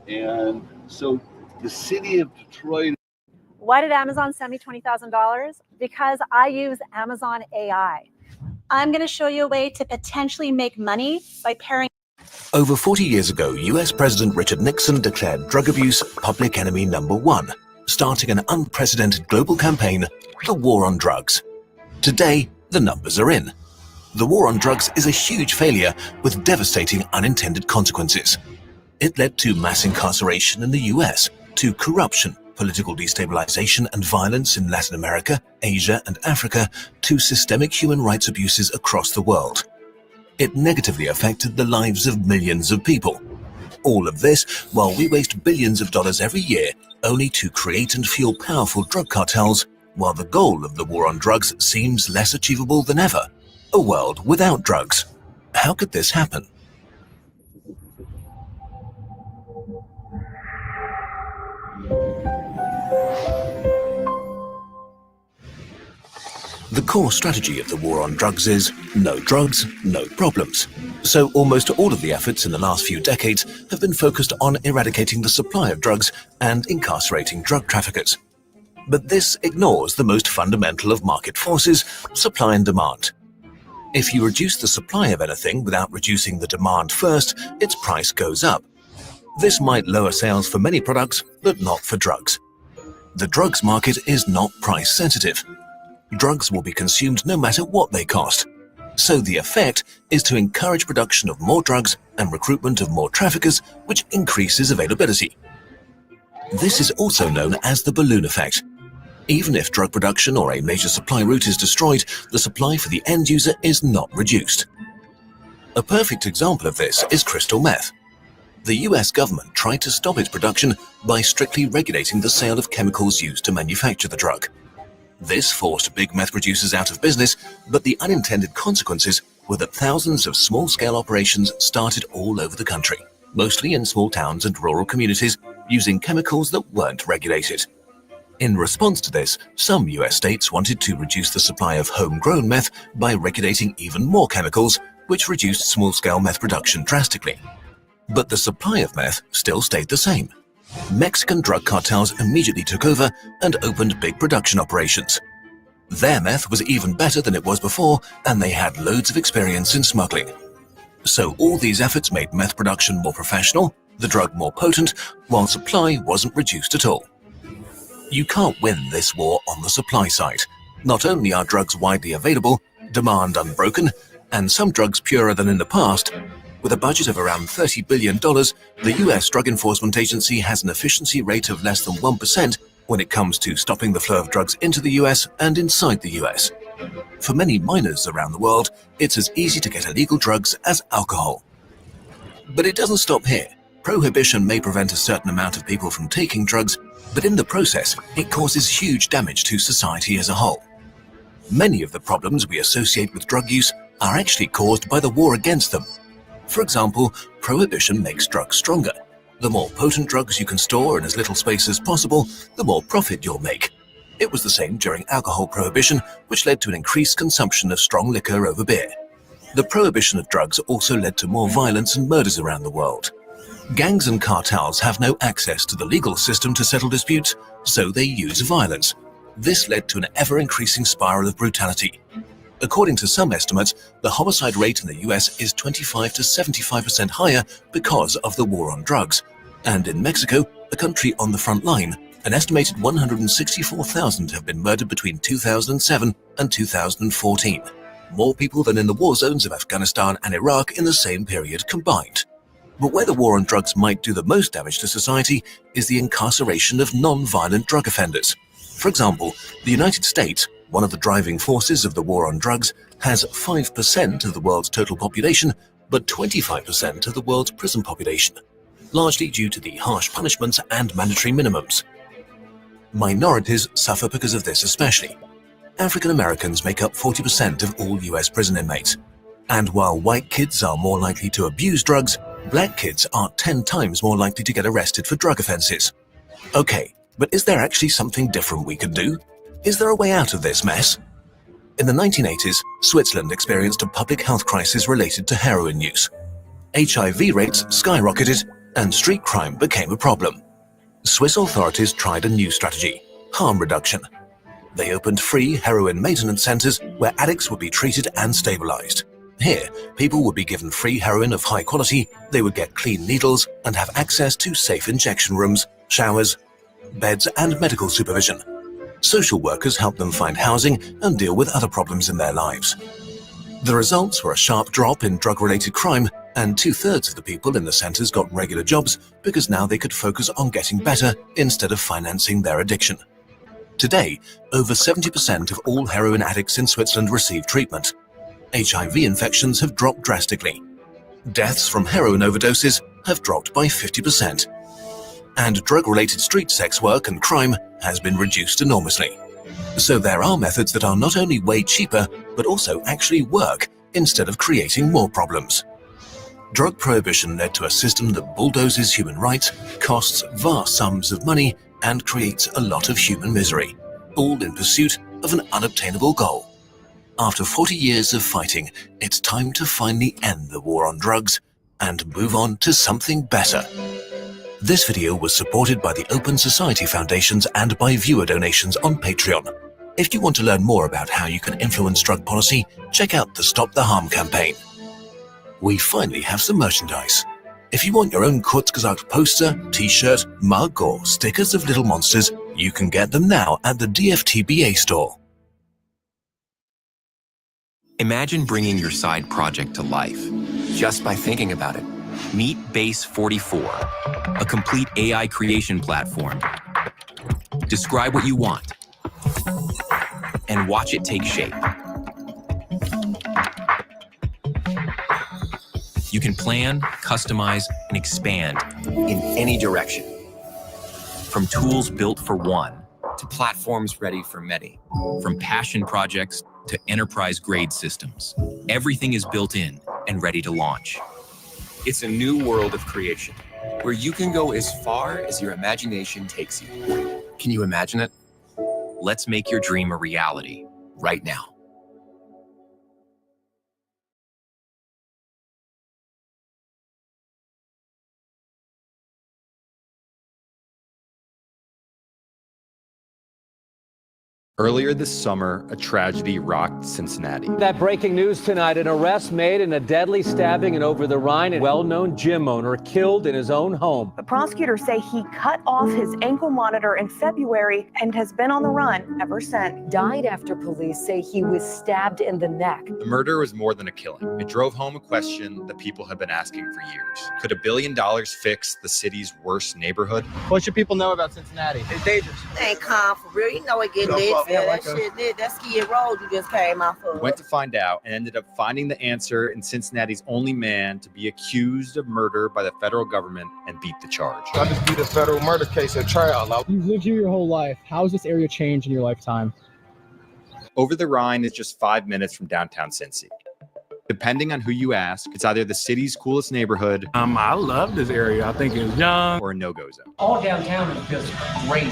And so the city of Detroit. Why did Amazon send me $20,000? Because I use Amazon AI. I'm going to show you a way to potentially make money by pairing. Over 40 years ago, US President Richard Nixon declared drug abuse public enemy number one, starting an unprecedented global campaign, the War on Drugs. Today, the numbers are in. The war on drugs is a huge failure with devastating unintended consequences. It led to mass incarceration in the US, to corruption, political destabilization and violence in Latin America, Asia and Africa, to systemic human rights abuses across the world. It negatively affected the lives of millions of people. All of this while we waste billions of dollars every year only to create and fuel powerful drug cartels, while the goal of the war on drugs seems less achievable than ever. A world without drugs. How could this happen? The core strategy of the war on drugs is no drugs, no problems. So almost all of the efforts in the last few decades have been focused on eradicating the supply of drugs and incarcerating drug traffickers. But this ignores the most fundamental of market forces, supply and demand. If you reduce the supply of anything without reducing the demand first, its price goes up. This might lower sales for many products, but not for drugs. The drugs market is not price sensitive. Drugs will be consumed no matter what they cost. So the effect is to encourage production of more drugs and recruitment of more traffickers, which increases availability. This is also known as the balloon effect. Even if drug production or a major supply route is destroyed, the supply for the end user is not reduced. A perfect example of this is crystal meth. The US government tried to stop its production by strictly regulating the sale of chemicals used to manufacture the drug. This forced big meth producers out of business, but the unintended consequences were that thousands of small-scale operations started all over the country, mostly in small towns and rural communities, using chemicals that weren't regulated. In response to this, some US states wanted to reduce the supply of homegrown meth by regulating even more chemicals, which reduced small-scale meth production drastically. But the supply of meth still stayed the same. Mexican drug cartels immediately took over and opened big production operations. Their meth was even better than it was before, and they had loads of experience in smuggling. So all these efforts made meth production more professional, the drug more potent, while supply wasn't reduced at all. You can't win this war on the supply side. Not only are drugs widely available, demand unbroken, and some drugs purer than in the past, with a budget of around $30 billion, the US Drug Enforcement Agency has an efficiency rate of less than 1% when it comes to stopping the flow of drugs into the US and inside the US. For many minors around the world, it's as easy to get illegal drugs as alcohol. But it doesn't stop here. Prohibition may prevent a certain amount of people from taking drugs, but in the process, it causes huge damage to society as a whole. Many of the problems we associate with drug use are actually caused by the war against them. For example, prohibition makes drugs stronger. The more potent drugs you can store in as little space as possible, the more profit you'll make. It was the same during alcohol prohibition, which led to an increased consumption of strong liquor over beer. The prohibition of drugs also led to more violence and murders around the world. Gangs and cartels have no access to the legal system to settle disputes, so they use violence. This led to an ever-increasing spiral of brutality. According to some estimates, the homicide rate in the US is 25 to 75% higher because of the war on drugs. And in Mexico, a country on the front line, an estimated 164,000 have been murdered between 2007 and 2014. More people than in the war zones of Afghanistan and Iraq in the same period combined. But where the war on drugs might do the most damage to society is the incarceration of non-violent drug offenders. For example, the United States, one of the driving forces of the war on drugs, has 5% of the world's total population, but 25% of the world's prison population, largely due to the harsh punishments and mandatory minimums. Minorities suffer because of this especially. African Americans make up 40% of all US prison inmates. And while white kids are more likely to abuse drugs, black kids are 10 times more likely to get arrested for drug offenses. Okay, but is there actually something different we could do? Is there a way out of this mess? In the 1980s, Switzerland experienced a public health crisis related to heroin use. HIV rates skyrocketed and street crime became a problem. Swiss authorities tried a new strategy, harm reduction. They opened free heroin maintenance centers where addicts would be treated and stabilized. Here, people would be given free heroin of high quality, they would get clean needles, and have access to safe injection rooms, showers, beds, and medical supervision. Social workers helped them find housing and deal with other problems in their lives. The results were a sharp drop in drug-related crime, and 2/3 of the people in the centers got regular jobs because now they could focus on getting better instead of financing their addiction. Today, over 70% of all heroin addicts in Switzerland receive treatment. HIV infections have dropped drastically. Deaths from heroin overdoses have dropped by 50%. And drug-related street sex work and crime has been reduced enormously. So there are methods that are not only way cheaper, but also actually work instead of creating more problems. Drug prohibition led to a system that bulldozes human rights, costs vast sums of money, and creates a lot of human misery, all in pursuit of an unobtainable goal. After 40 years of fighting, it's time to finally end the war on drugs and move on to something better. This video was supported by the Open Society Foundations and by viewer donations on Patreon. If you want to learn more about how you can influence drug policy, check out the Stop the Harm campaign. We finally have some merchandise. If you want your own Kurzgesagt poster, t-shirt, mug, or stickers of little monsters, you can get them now at the DFTBA store. Imagine bringing your side project to life just by thinking about it. Meet Base 44, a complete AI creation platform. Describe what you want and watch it take shape. You can plan, customize, and expand in any direction. From tools built for one to platforms ready for many. From passion projects to enterprise-grade systems. Everything is built in and ready to launch. It's a new world of creation, where you can go as far as your imagination takes you. Can you imagine it? Let's make your dream a reality right now. Earlier this summer, a tragedy rocked Cincinnati. That breaking news tonight, an arrest made in a deadly stabbing in Over the Rhine. A well-known gym owner killed in his own home. The prosecutors say he cut off his ankle monitor in February and has been on the run ever since. Died after police say he was stabbed in the neck. The murder was more than a killing. It drove home a question that people have been asking for years. Could $1 billion fix the city's worst neighborhood? What should people know about Cincinnati? It's dangerous. It ain't calm for real. You know it get lit. Yeah, that shit lit. That Skid Road you just came off of. We went to find out and ended up finding the answer in Cincinnati's only man to be accused of murder by the federal government and beat the charge. I just beat a federal murder case at trial. You've lived here your whole life. How has this area changed in your lifetime? Over the Rhine is just 5 minutes from downtown Cincy. Depending on who you ask, it's either the city's coolest neighborhood. I love this area. I think it's young. Or a no-go zone. All downtown is just crazy.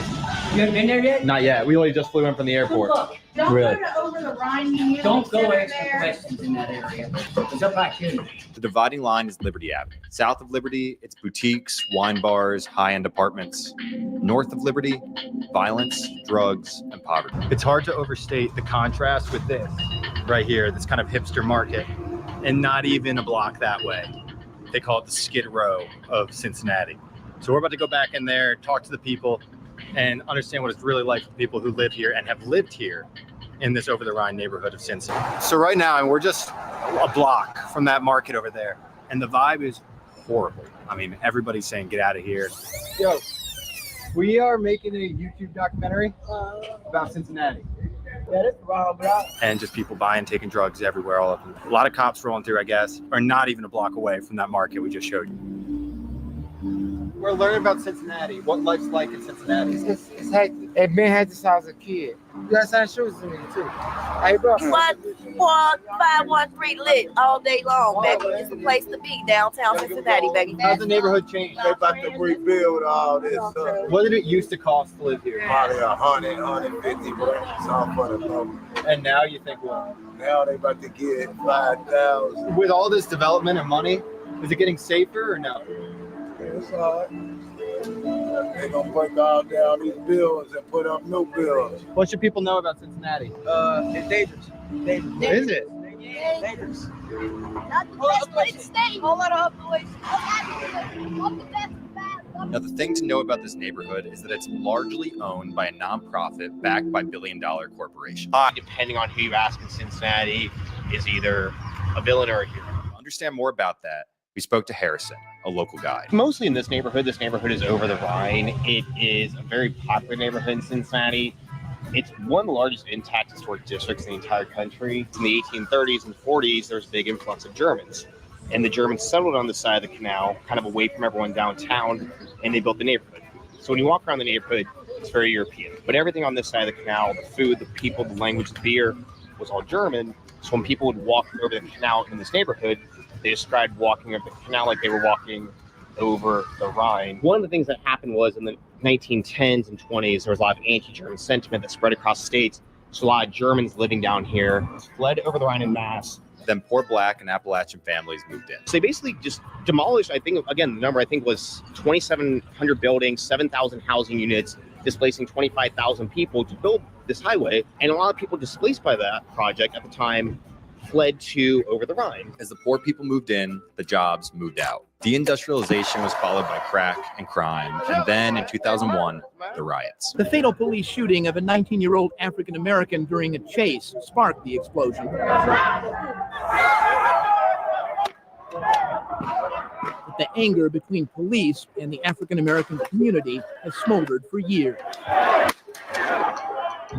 You haven't been there yet? Not yet. We only just flew in from the airport. Look, don't go to Over the Rhine. Don't go asking questions in that area. It's up back here. The dividing line is Liberty Avenue. South of Liberty, it's boutiques, wine bars, high-end apartments. North of Liberty, violence, drugs, and poverty. It's hard to overstate the contrast with this right here, this kind of hipster market, and not even a block that way. They call it the Skid Row of Cincinnati. So we're about to go back in there, talk to the people, and understand what it's really like for people who live here and have lived here in this Over the Rhine neighborhood of Cincy. So right now, we're just a block from that market over there, and the vibe is horrible. I mean, everybody's saying, get out of here. Yo, we are making a YouTube documentary about Cincinnati. Yeah, that's the wrong block. And just people buying, taking drugs everywhere, all of them. A lot of cops rolling through, I guess, are not even a block away from that market we just showed you. We're learning about Cincinnati, what life's like in Cincinnati. It's hectic. It's been hectic since I was a kid. You got some shoes to me too. Hey, bro. 513 lit all day long, baby. It's the place to be, downtown Cincinnati, baby. How's the neighborhood changed? They about to rebuild all this stuff. What did it used to cost to live here? Probably 100, 150 bucks all for the public. And now you think, well, now they about to get 5,000. With all this development and money, is it getting safer or no? It's hard. They're gonna break all down these buildings and put up new buildings. What should people know about Cincinnati? It's dangerous. Is it? Neighbors. Not the best place to stay. Hold it up, boys. Now, the thing to know about this neighborhood is that it's largely owned by a nonprofit backed by billion-dollar corporations. Depending on who you ask in Cincinnati, is either a villain or a hero. To understand more about that, we spoke to Harrison, a local guide. Mostly in this neighborhood is over the Rhine. It is a very popular neighborhood in Cincinnati. It's one of the largest intact historic districts in the entire country. In the 1830s and 40s, there was a big influx of Germans. And the Germans settled on the side of the canal, kind of away from everyone downtown, and they built the neighborhood. So when you walk around the neighborhood, it's very European. But everything on this side of the canal, the food, the people, the language, the beer, was all German. So when people would walk over the canal in this neighborhood, they described walking over the canal like they were walking over the Rhine. One of the things that happened was in the 1910s and 20s, there was a lot of anti-German sentiment that spread across states. So a lot of Germans living down here fled over the Rhine en masse. Then poor Black and Appalachian families moved in. So they basically just demolished, I think, again, the number I think was 2,700 buildings, 7,000 housing units, displacing 25,000 people to build this highway. And a lot of people displaced by that project at the time fled to over the Rhine. As the poor people moved in, the jobs moved out. Deindustrialization was followed by crack and crime, and then in 2001, the riots. The fatal police shooting of a 19-year-old African-American during a chase sparked the explosion. But the anger between police and the African-American community has smoldered for years.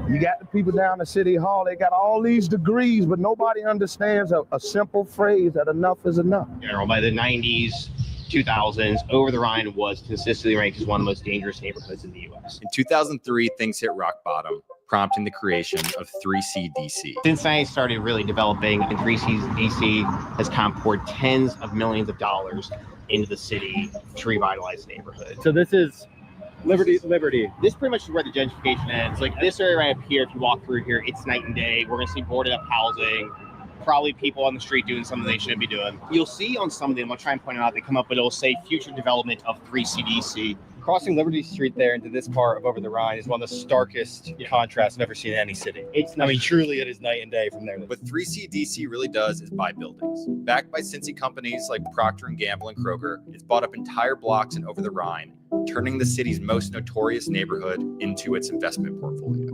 You got the people down at City Hall, they got all these degrees, but nobody understands a simple phrase that enough is enough. By the 90s, 2000s, over the Rhine was consistently ranked as one of the most dangerous neighborhoods in the U.S. In 2003, things hit rock bottom, prompting the creation of 3CDC. Cincinnati started really developing, and 3CDC has kind of poured tens of millions of dollars into the city to revitalize the neighborhood. So this is Liberty. This pretty much is where the gentrification ends. Like this area right up here, if you walk through here, it's night and day. We're gonna see boarded up housing, probably people on the street doing something they shouldn't be doing. You'll see on some of them, I'll try and point it out, they come up, but it'll say future development of 3CDC. Crossing Liberty Street there into this part of Over the Rhine is one of the starkest contrasts I've ever seen in any city. Truly it is night and day from there. What 3CDC really does is buy buildings. Backed by Cincy companies like Procter & Gamble and Kroger, it's bought up entire blocks in Over the Rhine, turning the city's most notorious neighborhood into its investment portfolio.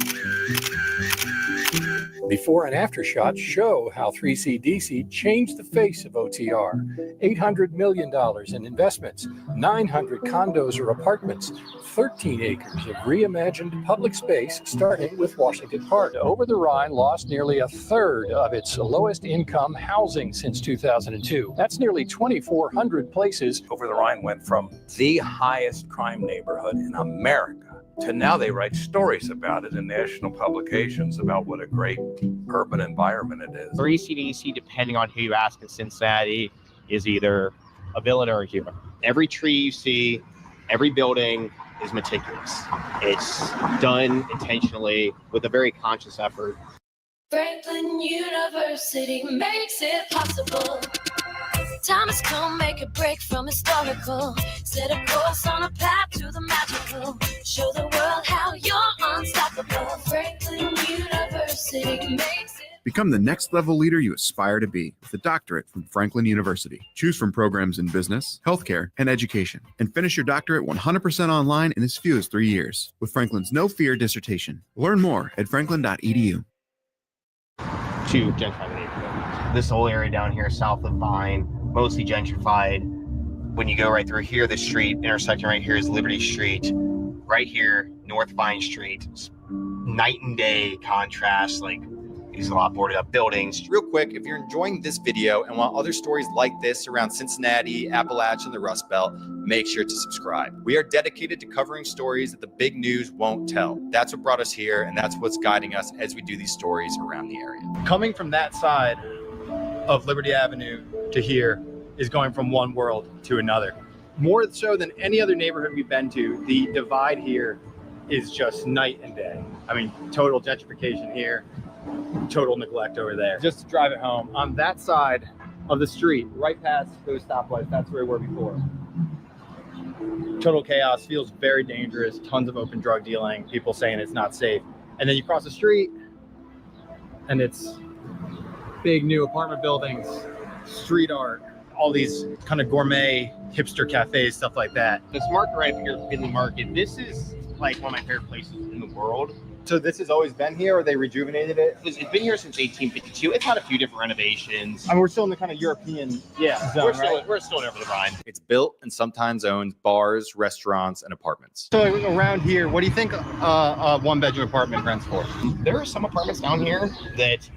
Before and after shots show how 3CDC changed the face of OTR. $800 million in investments, 900 condos or apartments, 13 acres of reimagined public space, starting with Washington Park. Over the Rhine lost nearly a third of its lowest income housing since 2002. That's nearly 2,400 places. Over the Rhine went from the highest crime neighborhood in America to now they write stories about it in national publications about what a great urban environment it is. 3CDC, depending on who you ask in Cincinnati, is either a villain or a hero. Every tree you see, every building is meticulous. It's done intentionally with a very conscious effort. Franklin University makes it possible. Time has come, make a break from historical. Set a course on a path to the magical. Show the world how you're unstoppable. Franklin University makes it. Become the next level leader you aspire to be with a doctorate from Franklin University. Choose from programs in business, healthcare, and education, and finish your doctorate 100% online in as few as 3 years with Franklin's No Fear dissertation. Learn more at franklin.edu. To gentrify the neighborhood. This whole area down here south of Vine, mostly gentrified. When you go right through here, the street intersection right here is Liberty Street. Right here, North Vine Street. Night and day contrast, like these a lot boarded up buildings. Real quick, if you're enjoying this video and want other stories like this around Cincinnati, Appalachia, and the Rust Belt, make sure to subscribe. We are dedicated to covering stories that the big news won't tell. That's what brought us here, and that's what's guiding us as we do these stories around the area. Coming from that side of Liberty Avenue to here is going from one world to another. More so than any other neighborhood we've been to, the divide here is just night and day. I mean, total gentrification here, total neglect over there. Just to drive it home, on that side of the street, right past those stoplights, that's where we were before. Total chaos, feels very dangerous, tons of open drug dealing, people saying it's not safe. And then you cross the street and it's big new apartment buildings, street art, all these kind of gourmet hipster cafes, stuff like that. This market right here, Finley Market, this is like one of my favorite places in the world. So this has always been here, or they rejuvenated it? It's been here since 1852. It's had a few different renovations. I mean, we're still in the kind of European zone, We're still over the Rhine. It's built and sometimes owns bars, restaurants, and apartments. So around here, what do you think a one-bedroom apartment rents for? There are some apartments down here that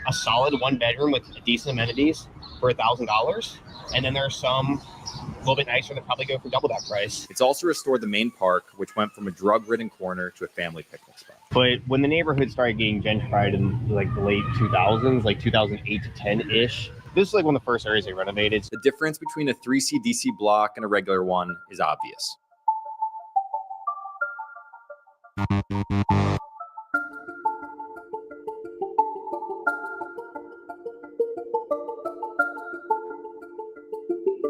a solid one bedroom with decent amenities for $1,000. And then there are some a little bit nicer that probably go for double that price. It's also restored the main park, which went from a drug-ridden corner to a family picnic spot. But when the neighborhood started getting gentrified in like the late 2000s, like 2008 to 10-ish, this is like one of the first areas they renovated. The difference between a 3C DC block and a regular one is obvious.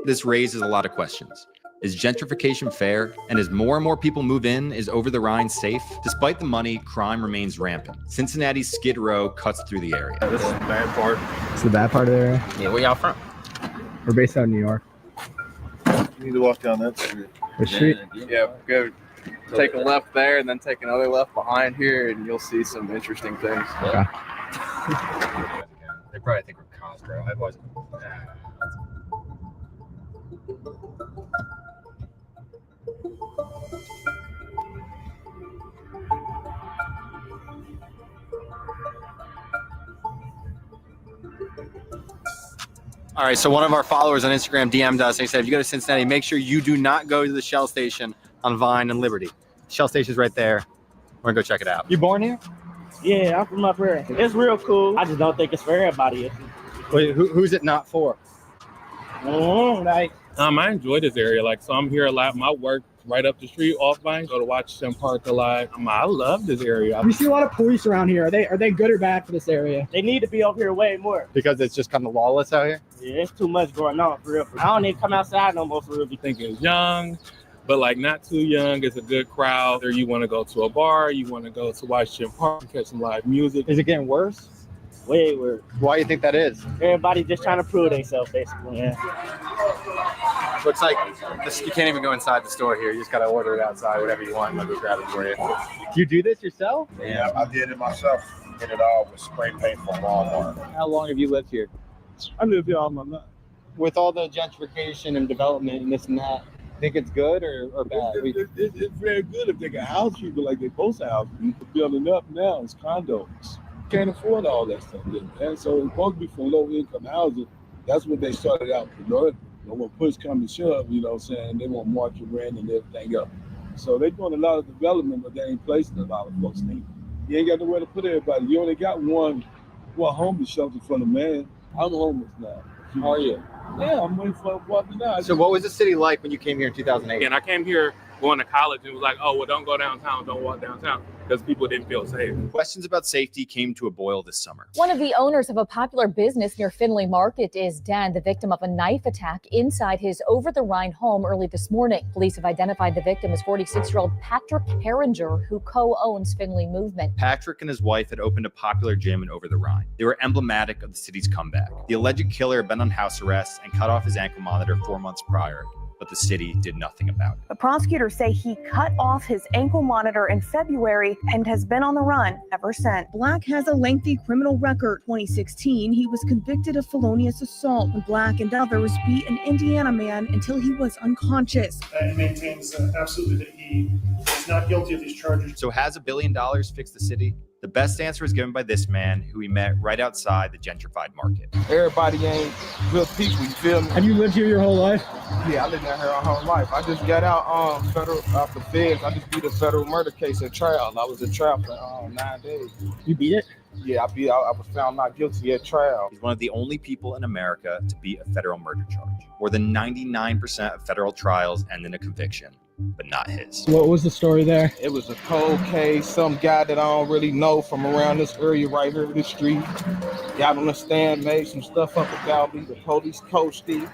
This raises a lot of questions. Is gentrification fair? And as more and more people move in, is Over the Rhine safe? Despite the money, crime remains rampant. Cincinnati's Skid Row cuts through the area. This is the bad part. It's the bad part of the area? Yeah, where y'all from? We're based out of New York. You need to walk down that street. The street? Yeah, go take a left there and then take another left behind here and you'll see some interesting things. Okay. They probably think we're Costco. I wasn't. All right, so one of our followers on Instagram DM'd us and he said, if you go to Cincinnati, make sure you do not go to the Shell station on Vine and Liberty. Shell station's right there. We're gonna go check it out. You born here? Yeah, I'm from up here. It's real cool. I just don't think it's for everybody. Wait, who's it not for? I enjoy this area. So I'm here a lot. My work right up the street off Vine. Go to Washington Park a lot. I love this area. We see a lot of police around here. Are they good or bad for this area? They need to be over here way more. Because it's just kind of lawless out here? Yeah, it's too much going on for real. I don't even come outside no more for real. You think it's young, but not too young. It's a good crowd. Or you want to go to a bar, you want to go to Washington Park, catch some live music. Is it getting worse? Way worse. Why do you think that is? Everybody just trying to prove themselves, basically. Yeah. Looks like you can't even go inside the store here. You just got to order it outside, whatever you want. I'll go grab it for you. Do you do this yourself? Yeah, I did it myself. Did it all with spray paint from Walmart. How long have you lived here? I lived here all my life. With all the gentrification and development and this and that, think it's good or bad? It's very good if they can house people like they're supposed to house people. Building up now, it's condos. Can't afford all that stuff, man. So it's supposed to be for low-income housing. That's what they started out for. When push come to shove, you know what I'm saying, they want market rent and everything else. So they're doing a lot of development, but they ain't placing a lot of folks. You ain't got nowhere to put everybody. You only got one homeless shelter for the man. I'm homeless now. How are you? Yeah, I'm waiting for a apartment now. So what was the city like when you came here in 2008? And I came here going to college and was like, oh, well, don't go downtown, don't walk downtown, because people didn't feel safe. Questions about safety came to a boil this summer. One of the owners of a popular business near Finley Market is Dan, the victim of a knife attack inside his Over the Rhine home early this morning. Police have identified the victim as 46-year-old Patrick Herringer, who co-owns Finley Movement. Patrick and his wife had opened a popular gym in Over the Rhine. They were emblematic of the city's comeback. The alleged killer had been on house arrest and cut off his ankle monitor 4 months prior, but the city did nothing about it. The prosecutors say he cut off his ankle monitor in February and has been on the run ever since. Black has a lengthy criminal record. 2016, he was convicted of felonious assault when Black and others beat an Indiana man until he was unconscious. It maintains absolutely that he is not guilty of these charges. So has $1 billion fixed the city? The best answer was given by this man who we met right outside the gentrified market. Everybody ain't good people, you feel me? Have you lived here your whole life? Yeah, I lived down here my whole life. I just got out off the feds. I just beat a federal murder case at trial. I was at trial for 9 days. You beat it? Yeah, I was found not guilty at trial. He's one of the only people in America to beat a federal murder charge. More than 99% of federal trials end in a conviction, but not his. What was the story there? It was a cold case. Some guy that I don't really know from around this area right here, this street, got on the stand, made some stuff up about me. The police coached him.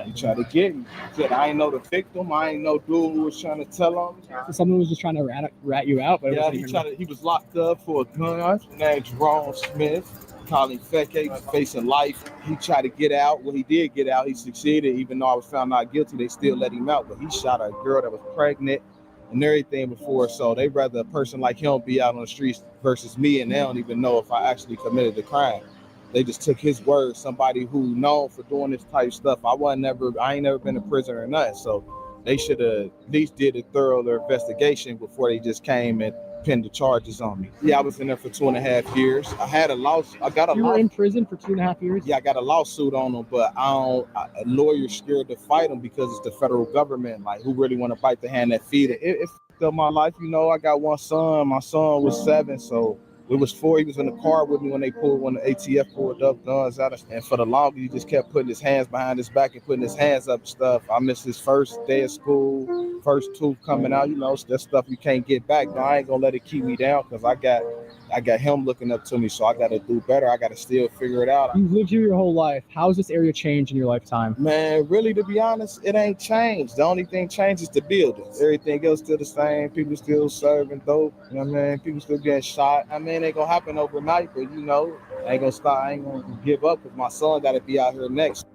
He tried to get me. He said, I ain't know the victim. I ain't know dude who was trying to tell him. So someone was just trying to rat you out? But yeah, he was locked up for a gun. His name's Jerome Smith. called him Feke, facing life. He tried to get out. Well, he did get out. He succeeded. Even though I was found not guilty, they still let him out. But he shot a girl that was pregnant and everything before. So they rather a person like him be out on the streets versus me, and they don't even know if I actually committed the crime. They just took his word. Somebody who known for doing this type of stuff. I ain't never been a prisoner or nothing. So they should have at least did a thorough investigation before they just came and pinned the charges on me. Yeah, I was in there for 2.5 years. I had a lawsuit. You were in prison for 2.5 years? Yeah, I got a lawsuit on them, but lawyers scared to fight them because it's the federal government. Like, who really want to bite the hand that feed it? It fucked up my life. You know, I got one son. My son was 7, so it was 4. He was in the car with me when the ATF pulled up, guns out. And for the longest, he just kept putting his hands behind his back and putting his hands up and stuff. I missed his first day of school, first tooth coming out. You know, that stuff you can't get back. But I ain't gonna let it keep me down because I got him looking up to me, so I got to do better. I got to still figure it out. You've lived here your whole life. How has this area changed in your lifetime? Man, really, to be honest, it ain't changed. The only thing changed is the buildings. Everything else still the same. People still serving dope. You know what I mean? People still getting shot. I mean, it ain't gonna happen overnight, but you know, I ain't gonna stop. I ain't gonna give up because my son got to be out here next.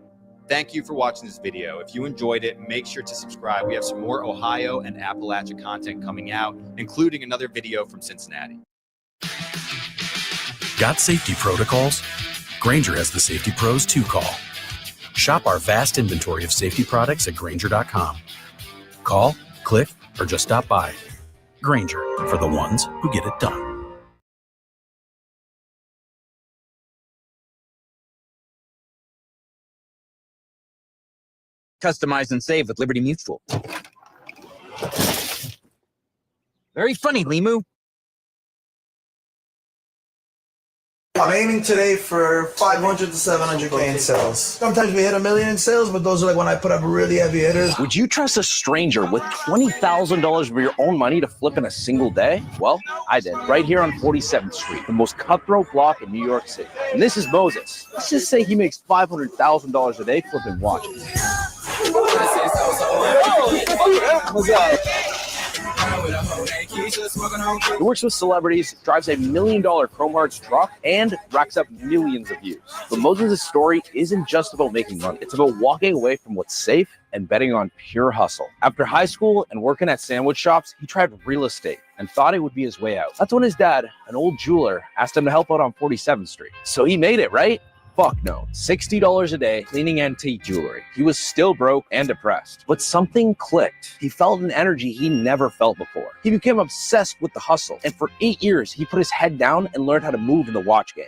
Thank you for watching this video. If you enjoyed it, make sure to subscribe. We have some more Ohio and Appalachia content coming out, including another video from Cincinnati. Got safety protocols? Grainger has the safety pros to call. Shop our vast inventory of safety products at Grainger.com. Call, click, or just stop by. Grainger, for the ones who get it done. Customize and save with Liberty Mutual. Very funny, Limu. I'm aiming today for 500 to 700K in sales. Sometimes we hit 1 million in sales, but those are like when I put up really heavy hitters. Would you trust a stranger with $20,000 of your own money to flip in a single day? Well, I did, right here on 47th Street, the most cutthroat block in New York City. And this is Moses. Let's just say he makes $500,000 a day flipping watches. He works with celebrities, drives $1 million Chrome Hearts truck, and racks up millions of views. But Moses' story isn't just about making money. It's about walking away from what's safe and betting on pure hustle. After high school and working at sandwich shops, he tried real estate and thought it would be his way out. That's when his dad, an old jeweler, asked him to help out on 47th Street. So he made it, right? Fuck no. $60 a day cleaning antique jewelry. He was still broke and depressed. But something clicked. He felt an energy he never felt before. He became obsessed with the hustle. And for 8 years, he put his head down and learned how to move in the watch game.